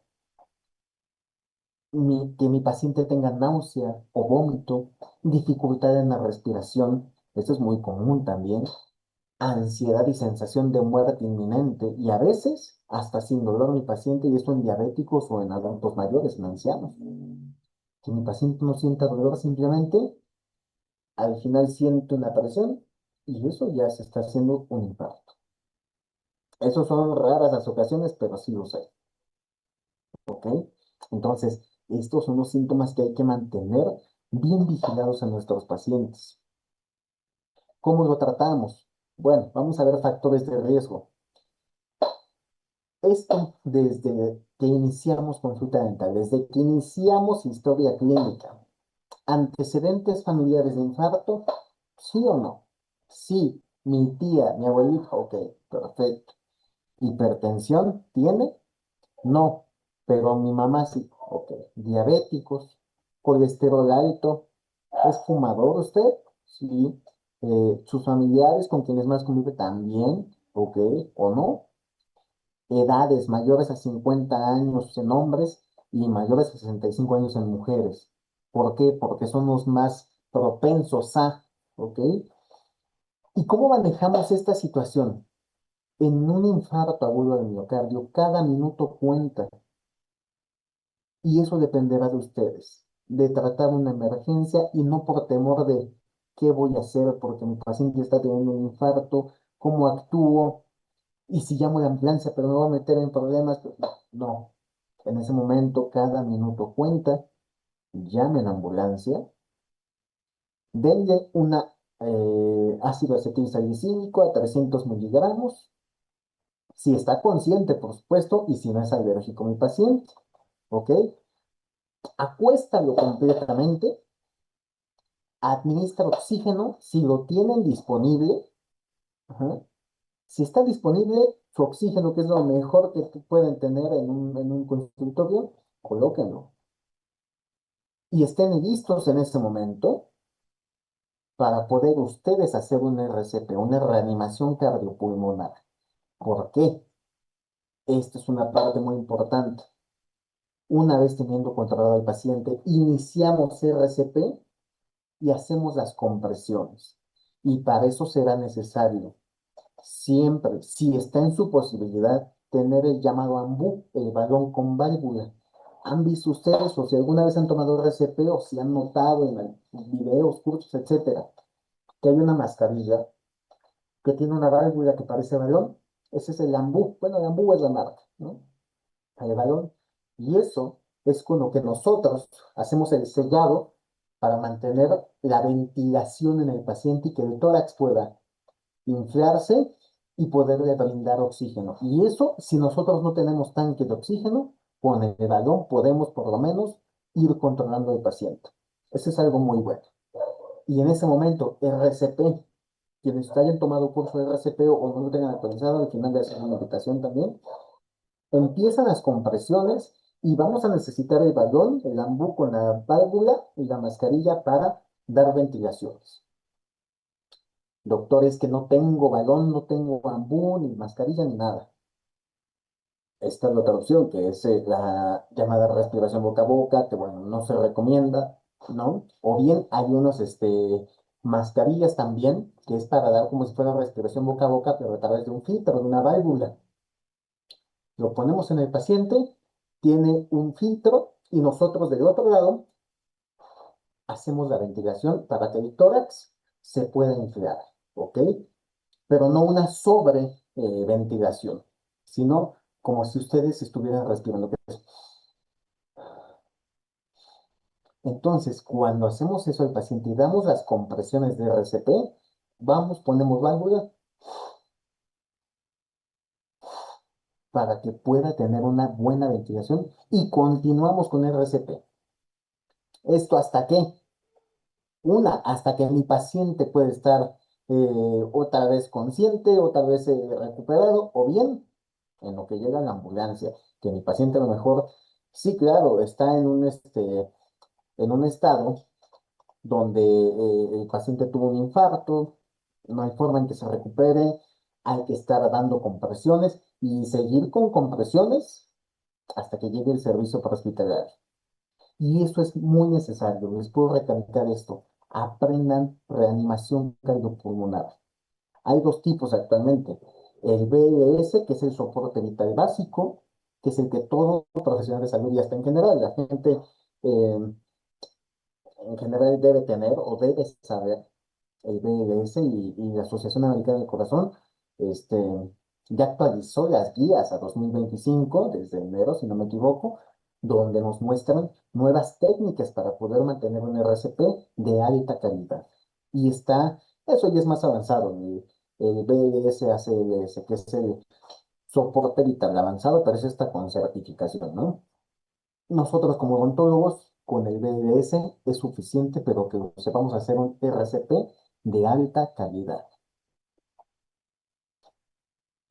Speaker 3: Que mi paciente tenga náusea o vómito, dificultad en la respiración, esto es muy común también, ansiedad y sensación de muerte inminente, y a veces hasta sin dolor mi paciente, y esto en diabéticos o en adultos mayores, en ancianos. Que mi paciente no sienta dolor, simplemente al final siente una presión y eso ya se está haciendo un infarto. Esos son raras las ocasiones, pero sí los hay. ¿Ok? Entonces, estos son los síntomas que hay que mantener bien vigilados en nuestros pacientes. ¿Cómo lo tratamos? Bueno, vamos a ver factores de riesgo. Esto desde que iniciamos consulta dental, desde que iniciamos historia clínica, antecedentes familiares de infarto, ¿sí o no? Sí, mi tía, mi abuelita, ok, perfecto. ¿Hipertensión tiene? No, pero mi mamá sí, ok. Diabéticos, colesterol alto, ¿es fumador usted? Sí. ¿Sus familiares con quienes más convive también? Ok, ¿o no? Edades mayores a 50 años en hombres y mayores a 65 años en mujeres. ¿Por qué? Porque son los más propensos a, ¿ok? ¿Y cómo manejamos esta situación? En un infarto agudo del miocardio, cada minuto cuenta y eso dependerá de ustedes, de tratar una emergencia y no por temor de qué voy a hacer porque mi paciente está teniendo un infarto, cómo actúo y si llamo a la ambulancia pero me voy a meter en problemas, pues no. En ese momento cada minuto cuenta, llamen a la ambulancia, denle una ácido acetilsalicílico a 300 miligramos, si está consciente, por supuesto, y si no es alérgico mi paciente, ¿ok? Acuéstalo completamente, administra oxígeno si lo tienen disponible. Ajá. Si está disponible, su oxígeno, que es lo mejor que pueden tener en un consultorio, colóquenlo. Y estén listos en ese momento para poder ustedes hacer un RCP, una reanimación cardiopulmonar. ¿Por qué? Esta es una parte muy importante. Una vez teniendo controlado al paciente, iniciamos RCP y hacemos las compresiones. Y para eso será necesario siempre, si está en su posibilidad, tener el llamado AMBU, el balón con válvula. ¿Han visto ustedes o si alguna vez han tomado RCP o si han notado en videos, cursos, etcétera, que hay una mascarilla que tiene una válvula que parece balón? Ese es el AMBU. Bueno, el AMBU es la marca, ¿no? El balón. Y eso es con lo que nosotros hacemos el sellado para mantener la ventilación en el paciente y que el tórax pueda inflarse y poderle brindar oxígeno. Y eso, si nosotros no tenemos tanque de oxígeno, con el balón podemos por lo menos ir controlando al paciente. Eso es algo muy bueno. Y en ese momento, RCP, quienes hayan tomado curso de RCP o no lo tengan actualizado, al final de hacer una invitación también, empiezan las compresiones y vamos a necesitar el balón, el ambú con la válvula y la mascarilla para dar ventilaciones. Doctor, es que no tengo balón, no tengo ambú, ni mascarilla, ni nada. Esta es la otra opción, que es la llamada respiración boca a boca, que bueno, no se recomienda, ¿no? O bien hay unos, mascarillas también, que es para dar como si fuera respiración boca a boca, pero a través de un filtro, de una válvula. Lo ponemos en el paciente, tiene un filtro y nosotros del otro lado hacemos la ventilación para que el tórax se pueda inflar, ¿ok? Pero no una sobre ventilación, sino como si ustedes estuvieran respirando. Entonces, cuando hacemos eso al paciente y damos las compresiones de RCP, vamos, ponemos válvula para que pueda tener una buena ventilación y continuamos con RCP. ¿Esto hasta qué? Hasta que mi paciente puede estar otra vez consciente, otra vez recuperado, o bien en lo que llega a la ambulancia, que mi paciente a lo mejor, sí, claro, está en un estado donde el paciente tuvo un infarto, no hay forma en que se recupere, hay que estar dando compresiones y seguir con compresiones hasta que llegue el servicio para hospitalario. Y eso es muy necesario, les puedo recalcar esto. Aprendan reanimación cardiopulmonar. Hay dos tipos actualmente. El BLS, que es el soporte vital básico, que es el que todo profesional de salud y hasta en general, la gente eh, en general debe tener o debe saber el BLS y la Asociación Americana del Corazón, este, ya actualizó las guías a 2025, desde enero, si no me equivoco, donde nos muestran nuevas técnicas para poder mantener un RCP de alta calidad. Y eso ya es más avanzado, el BLS ACLS, que es el soporte vital avanzado, pero eso está con certificación, ¿no? Nosotros como odontólogos, con el BLS es suficiente, pero que sepamos hacer un RCP de alta calidad.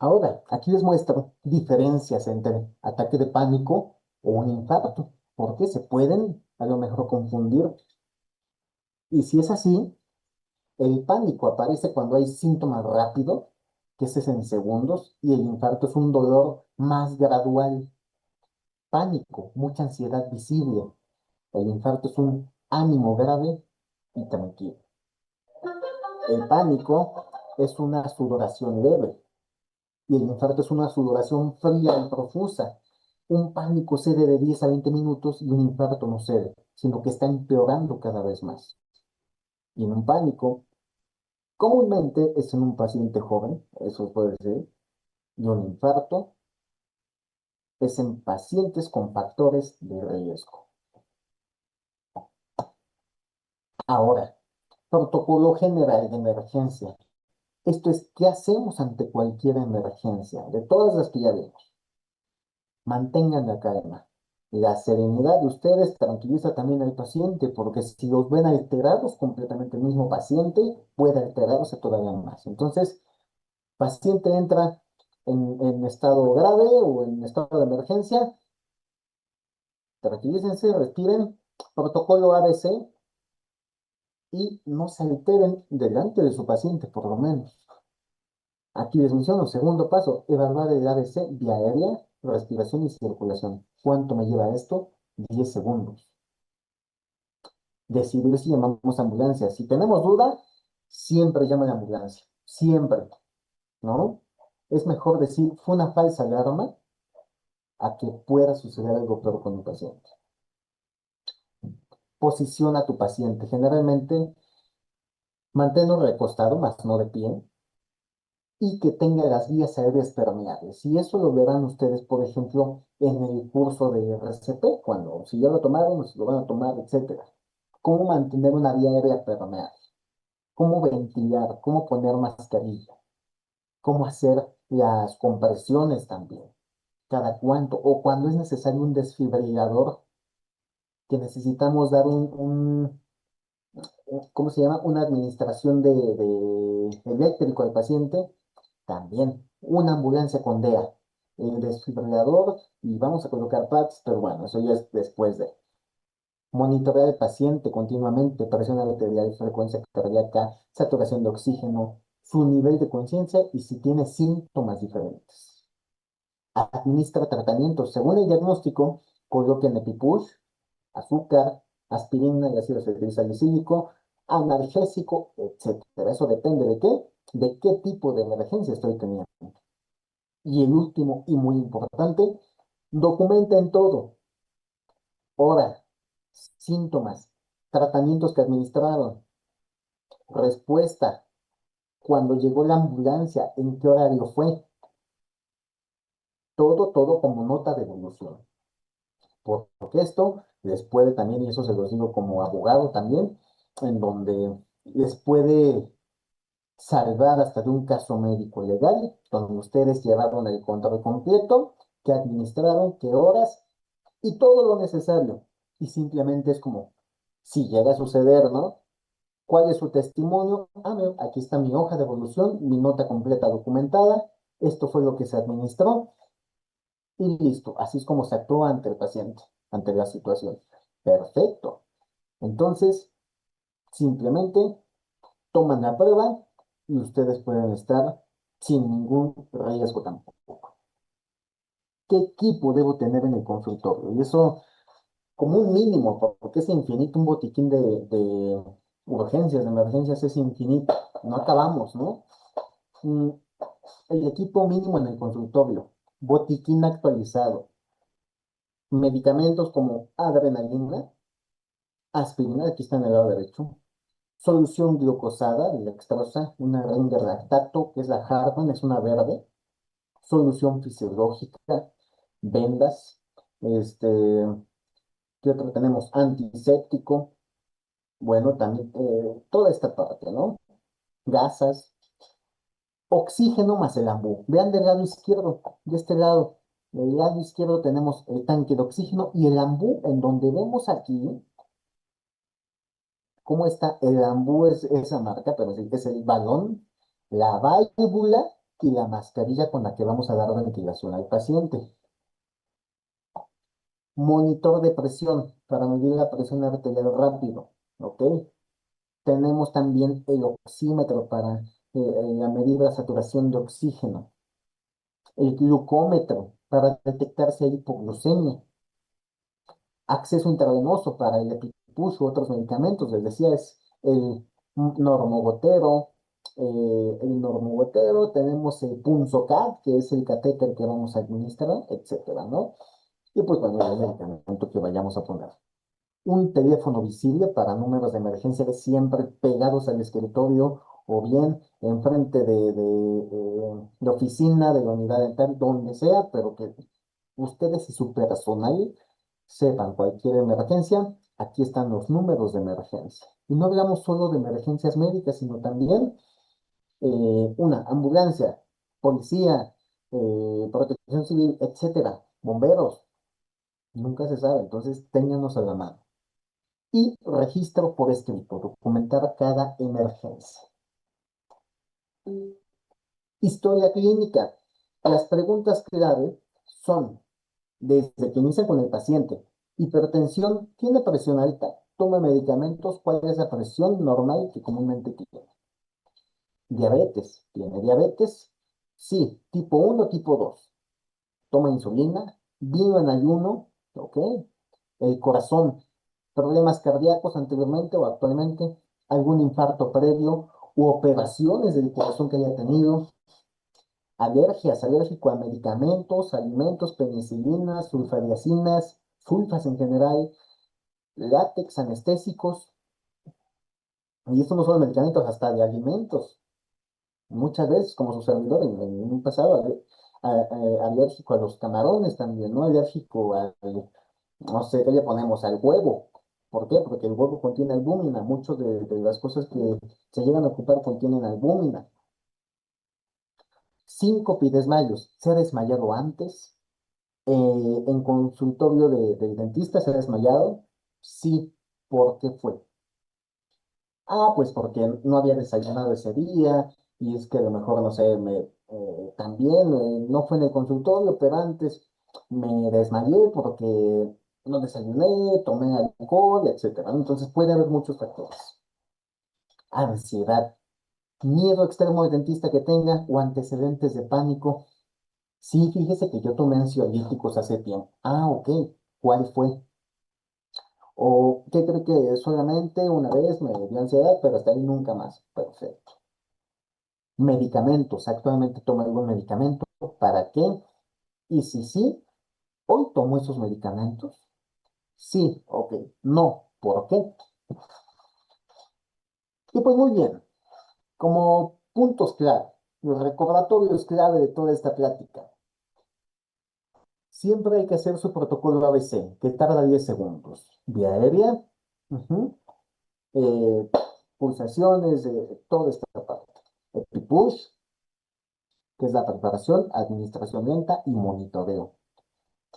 Speaker 3: Ahora, aquí les muestro diferencias entre ataque de pánico o un infarto, porque se pueden a lo mejor confundir. Y si es así, el pánico aparece cuando hay síntomas rápidos, que ese es en segundos, y el infarto es un dolor más gradual. Pánico, mucha ansiedad visible. El infarto es un ánimo grave y tranquilo. El pánico es una sudoración leve y el infarto es una sudoración fría y profusa. Un pánico cede de 10 a 20 minutos y un infarto no cede, sino que está empeorando cada vez más. Y en un pánico, comúnmente es en un paciente joven, eso puede ser, y un infarto es en pacientes con factores de riesgo. Ahora, protocolo general de emergencia. Esto es, ¿qué hacemos ante cualquier emergencia? De todas las que ya vimos. Mantengan la calma. La serenidad de ustedes tranquiliza también al paciente, porque si los ven alterados completamente el mismo paciente, puede alterarse todavía más. Entonces, paciente entra en estado grave o en estado de emergencia, tranquilícense, respiren, protocolo ABC y no se alteren delante de su paciente, por lo menos. Aquí les menciono, segundo paso, evaluar el ABC vía aérea, respiración y circulación. ¿Cuánto me lleva esto? 10 segundos. Decidir si llamamos ambulancia. Si tenemos duda, siempre llamen a la ambulancia. Siempre, ¿no? Es mejor decir, fue una falsa alarma a que pueda suceder algo peor con un paciente. Posiciona a tu paciente. Generalmente, manténlo recostado, más no de pie, y que tenga las vías aéreas permeables. Y eso lo verán ustedes, por ejemplo, en el curso de RCP, cuando si ya lo tomaron, si lo van a tomar, etcétera. Cómo mantener una vía aérea permeable, cómo ventilar, cómo poner mascarilla, cómo hacer las compresiones también, cada cuánto, o cuando es necesario un desfibrilador, que necesitamos dar ¿cómo se llama? Una administración de eléctrico al paciente, también una ambulancia con DEA, el desfibrilador y vamos a colocar pads, pero bueno, eso ya es después de monitorear al paciente continuamente, presión arterial, frecuencia cardíaca, saturación de oxígeno, su nivel de conciencia y si tiene síntomas diferentes. Administra tratamientos. Según el diagnóstico, coloquen EpiPush, azúcar, aspirina y ácido salicílico, analgésico, etcétera. Eso depende de qué tipo de emergencia estoy teniendo. Y el último y muy importante, documenten todo. Hora, síntomas, tratamientos que administraron, respuesta, cuando llegó la ambulancia, en qué horario fue. Todo como nota de evolución. Porque esto les puede también, y eso se los digo como abogado también, en donde les puede salvar hasta de un caso médico legal, donde ustedes llevaron el control completo, que administraron, qué horas y todo lo necesario. Y simplemente es como, si llega a suceder, ¿no? ¿Cuál es su testimonio? Ah, mira, aquí está mi hoja de evolución, mi nota completa documentada, esto fue lo que se administró y listo. Así es como se actúa ante el paciente, ante la situación. Perfecto. Entonces, simplemente toman la prueba y ustedes pueden estar sin ningún riesgo tampoco. ¿Qué equipo debo tener en el consultorio? Y eso como un mínimo, porque es infinito, un botiquín de urgencias, de emergencias es infinito, no acabamos, ¿no? Mm, el equipo mínimo en el consultorio, botiquín actualizado, medicamentos como adrenalina, aspirina, aquí está en el lado derecho, solución glucosada, la dextrosa, una Ringer lactato, que es la Harman, es una verde, solución fisiológica, vendas, este, ¿qué otro tenemos? Antiséptico, bueno, también toda esta parte, ¿no? Gasas, oxígeno más el ambú. Vean del lado izquierdo, de este lado, del lado izquierdo tenemos el tanque de oxígeno y el ambú, en donde vemos aquí cómo está el ambú, es esa marca, pero es el balón, la válvula y la mascarilla con la que vamos a dar ventilación al paciente. Monitor de presión para medir la presión arterial rápido, ¿ok? Tenemos también el oxímetro para medir la saturación de oxígeno, el glucómetro para detectar si hay hipoglucemia, acceso intravenoso para el EpiPush u otros medicamentos, les decía, es normogotero, tenemos el punzocat, que es el catéter que vamos a administrar, etcétera, ¿no? Y pues bueno, el medicamento que vayamos a poner. Un teléfono visible para números de emergencia de siempre pegados al escritorio o bien enfrente de oficina, de la unidad dental, donde sea, pero que ustedes y su personal sepan cualquier emergencia, aquí están los números de emergencia. Y no hablamos solo de emergencias médicas, sino también una ambulancia, policía, protección civil, etcétera, bomberos, nunca se sabe, entonces ténganos a la mano y registro por escrito, documentar cada emergencia. Historia clínica. Las preguntas clave son, desde que inicia con el paciente, hipertensión, ¿tiene presión alta? ¿Toma medicamentos? ¿Cuál es la presión normal que comúnmente tiene? Diabetes, ¿tiene diabetes? Sí, tipo uno, tipo 2. Toma insulina, vino en ayuno, ¿ok? El corazón, problemas cardíacos anteriormente o actualmente, algún infarto previo u operaciones del corazón que haya tenido, alergias, alérgico a medicamentos, alimentos, penicilinas, sulfadiacinas, sulfas en general, látex, anestésicos, y esto no solo de medicamentos, hasta de alimentos. Muchas veces, como su servidor en un pasado, alérgico a los camarones también, ¿no? Alérgico al, no sé, ¿qué le ponemos? Al huevo. ¿Por qué? Porque el huevo contiene albúmina. Muchas de las cosas que se llegan a ocupar contienen albúmina. Síncope y desmayos. ¿Se ha desmayado antes? En consultorio del dentista se ha desmayado. Sí. ¿Por qué fue? Ah, pues porque no había desayunado ese día y es que a lo mejor, no sé, también no fue en el consultorio, pero antes me desmayé porque no desayuné, tomé alcohol, etcétera, ¿no? Entonces puede haber muchos factores. Ansiedad, miedo extremo al dentista que tenga o antecedentes de pánico. Sí, fíjese que yo tomé ansiolíticos hace tiempo. Ah, ok. ¿Cuál fue? ¿O qué cree que solamente una vez me dio ansiedad, pero hasta ahí nunca más? Perfecto. Medicamentos. ¿Actualmente toma algún medicamento? ¿Para qué? Y si sí, ¿hoy tomo esos medicamentos? Sí, ok. No, ¿por qué? Y pues muy bien, como puntos clave, los recordatorios clave de toda esta plática. Siempre hay que hacer su protocolo ABC, que tarda 10 segundos. Vía aérea, ujú, eh, pulsaciones de toda esta parte. Epipush, que es la preparación, administración lenta y monitoreo.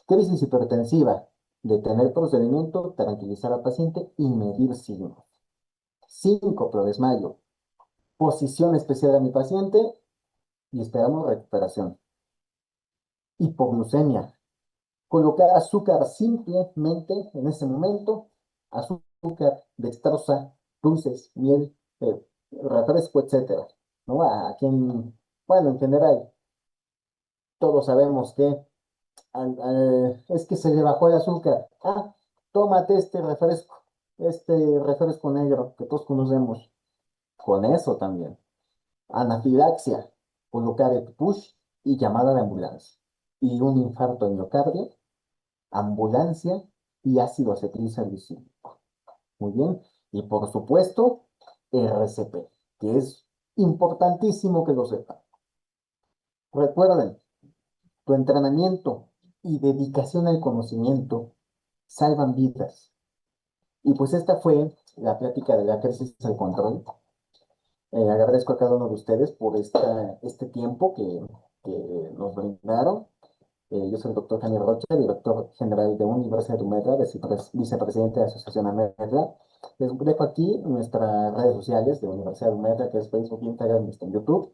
Speaker 3: Crisis hipertensiva, detener procedimiento, tranquilizar al paciente y medir signos. 5, desmayo. Posición especial a mi paciente y esperamos recuperación. Hipoglucemia, colocar azúcar simplemente en ese momento, azúcar, dextrosa, dulces, miel, refresco, etcétera. ¿No? A quien, bueno, en general, todos sabemos que es que se le bajó el azúcar. Ah, tómate este refresco negro que todos conocemos. Con eso también. Anafilaxia, colocar el push y llamada de ambulancia. Y un infarto en miocardio, ambulancia y ácido acetilsalicílico. Muy bien. Y por supuesto, RCP, que es importantísimo que lo sepan. Recuerden, tu entrenamiento y dedicación al conocimiento salvan vidas. Y pues esta fue la plática de la crisis al control. Agradezco a cada uno de ustedes por este tiempo que nos brindaron. Yo soy el doctor Jaime Rocha, director general de Universidad de Umedla, vicepresidente de la Asociación Amedla. Les dejo aquí nuestras redes sociales de Universidad de Umedla, que es Facebook, Instagram y YouTube.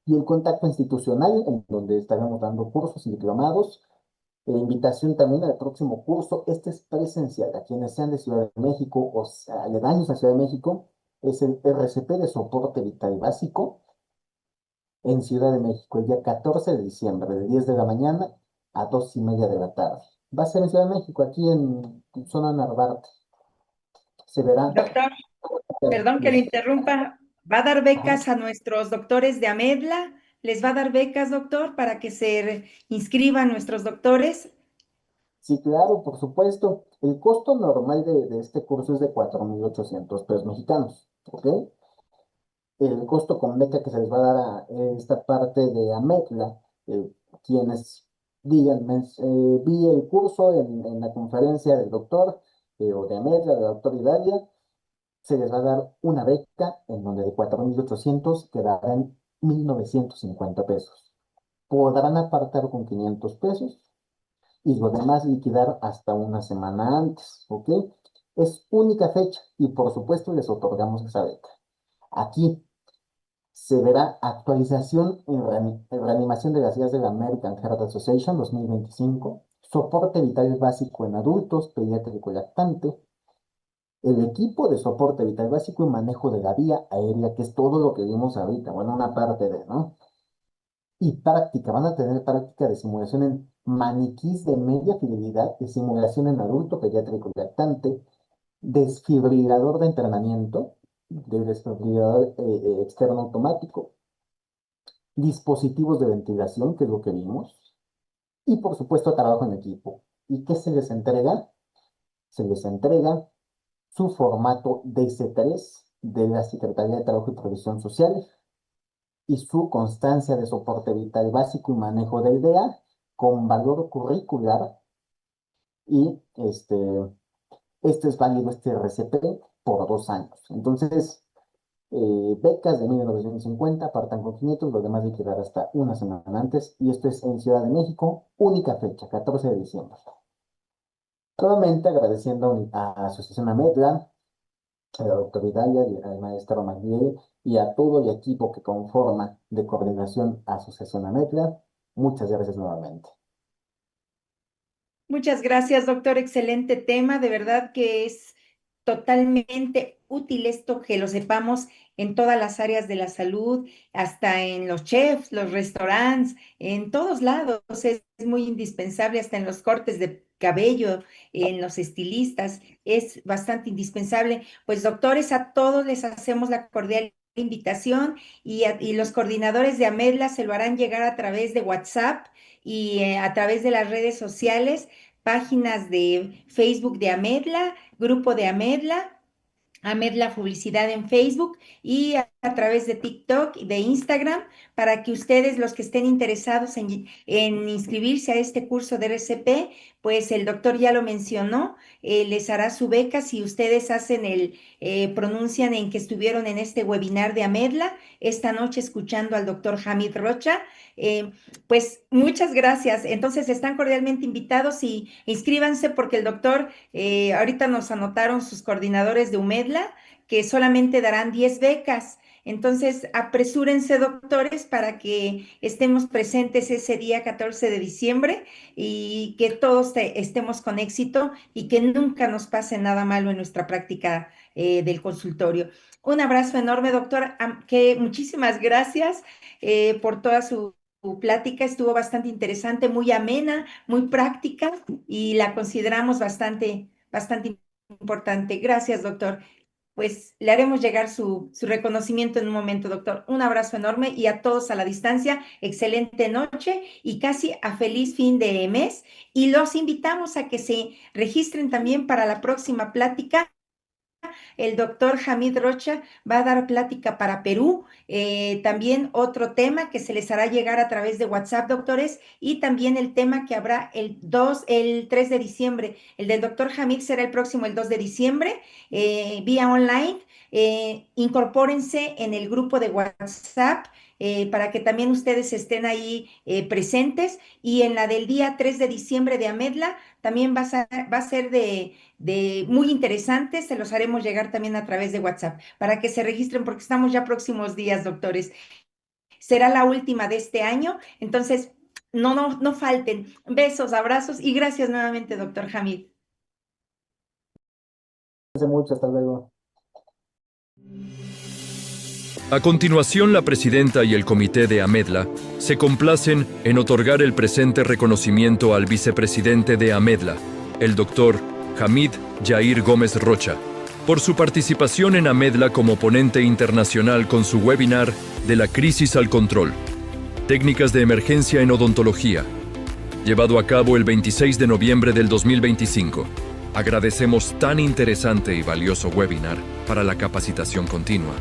Speaker 3: Y el contacto institucional, en donde estaremos dando cursos y diplomados. Invitación también al próximo curso. Este es presencial. A quienes sean de Ciudad de México o aledaños a Ciudad de México, es el RCP de soporte vital básico en Ciudad de México, el día 14 de diciembre, de 10 de la mañana a 2:30 de la tarde. Va a ser en Ciudad de México, aquí en zona Narvarte. Se verá.
Speaker 1: Doctor, perdón que le interrumpa. ¿Va a dar becas a nuestros doctores de AMEDLA? ¿Les va a dar becas, doctor, para que se inscriban nuestros doctores?
Speaker 3: Sí, claro, por supuesto. El costo normal de este curso es de 4,800 pesos mexicanos, ¿ok? El costo con beca que se les va a dar a esta parte de AMETLA, quienes digan, vi el curso en la conferencia del doctor o de AMETLA, del doctor Hidalia, se les va a dar una beca en donde de 4,800 quedarán 1,950 pesos. Podrán apartar con 500 pesos y lo demás liquidar hasta una semana antes, ¿ok? Es única fecha y por supuesto les otorgamos esa beca. Aquí se verá actualización en reanimación de las guías de la American Heart Association 2025, soporte vital básico en adultos, pediátrico y lactante, el equipo de soporte vital básico y manejo de la vía aérea, que es todo lo que vimos ahorita, bueno, una parte de, ¿no? Y práctica, van a tener práctica de simulación en maniquís de media fidelidad, de simulación en adulto, pediátrico y lactante, desfibrilador de entrenamiento, de desfibrilador externo automático, dispositivos de ventilación, que es lo que vimos, y por supuesto trabajo en equipo. ¿Y qué se les entrega? Se les entrega su formato DC3 de la Secretaría de Trabajo y Previsión Social y su constancia de soporte vital básico y manejo del DEA con valor curricular y este es válido, este RCP, por 2 años. Entonces, becas de 1950 partan con 500, los demás hay que dar hasta una semana antes, y esto es en Ciudad de México, única fecha, 14 de diciembre. Nuevamente agradeciendo a Asociación Amedla, a la doctora Idalia, al maestro Maguiel y a todo el equipo que conforma de coordinación Asociación Amedla. Muchas gracias nuevamente.
Speaker 1: Muchas gracias, doctor. Excelente tema. De verdad que es totalmente útil esto que lo sepamos en todas las áreas de la salud, hasta en los chefs, los restaurantes, en todos lados. Es muy indispensable, hasta en los cortes de cabello, en los estilistas. Es bastante indispensable. Pues, doctores, a todos les hacemos la cordial invitación y los coordinadores de AMEDLA se lo harán llegar a través de WhatsApp y a través de las redes sociales, páginas de Facebook de AMEDLA, grupo de AMEDLA, AMEDLA Publicidad en Facebook y a través de TikTok y de Instagram, para que ustedes, los que estén interesados en inscribirse a este curso de RCP, pues el doctor ya lo mencionó, les hará su beca si ustedes pronuncian en que estuvieron en este webinar de AMEDLA esta noche escuchando al doctor Hamid Rocha. Pues muchas gracias. Entonces están cordialmente invitados y inscríbanse, porque el doctor, ahorita nos anotaron sus coordinadores de UMEDLA, que solamente darán 10 becas. Entonces, apresúrense, doctores, para que estemos presentes ese día 14 de diciembre y que todos estemos con éxito y que nunca nos pase nada malo en nuestra práctica del consultorio. Un abrazo enorme, doctor, que muchísimas gracias por toda su plática. Estuvo bastante interesante, muy amena, muy práctica, y la consideramos bastante importante. Gracias, doctor. Pues le haremos llegar su reconocimiento en un momento, doctor. Un abrazo enorme, y a todos a la distancia, excelente noche y casi a feliz fin de mes. Y los invitamos a que se registren también para la próxima plática. El doctor Hamid Rocha va a dar plática para Perú, también otro tema que se les hará llegar a través de WhatsApp, doctores, y también el tema que habrá el 3 de diciembre. El del doctor Hamid será el próximo, el 2 de diciembre, vía online. Incorpórense en el grupo de WhatsApp para que también ustedes estén ahí presentes, y en la del día 3 de diciembre de AMEDLA también va a ser de muy interesante. Se los haremos llegar también a través de WhatsApp para que se registren, porque estamos ya próximos días, doctores. Será la última de este año, entonces no falten. Besos, abrazos y gracias nuevamente, doctor Hamid.
Speaker 3: Gracias mucho, hasta luego.
Speaker 2: A continuación, la presidenta y el comité de AMEDLA se complacen en otorgar el presente reconocimiento al vicepresidente de AMEDLA, el doctor Hamid Jair Gómez Rocha, por su participación en AMEDLA como ponente internacional con su webinar de la crisis al control, técnicas de emergencia en odontología, llevado a cabo el 26 de noviembre del 2025. Agradecemos tan interesante y valioso webinar para la capacitación continua.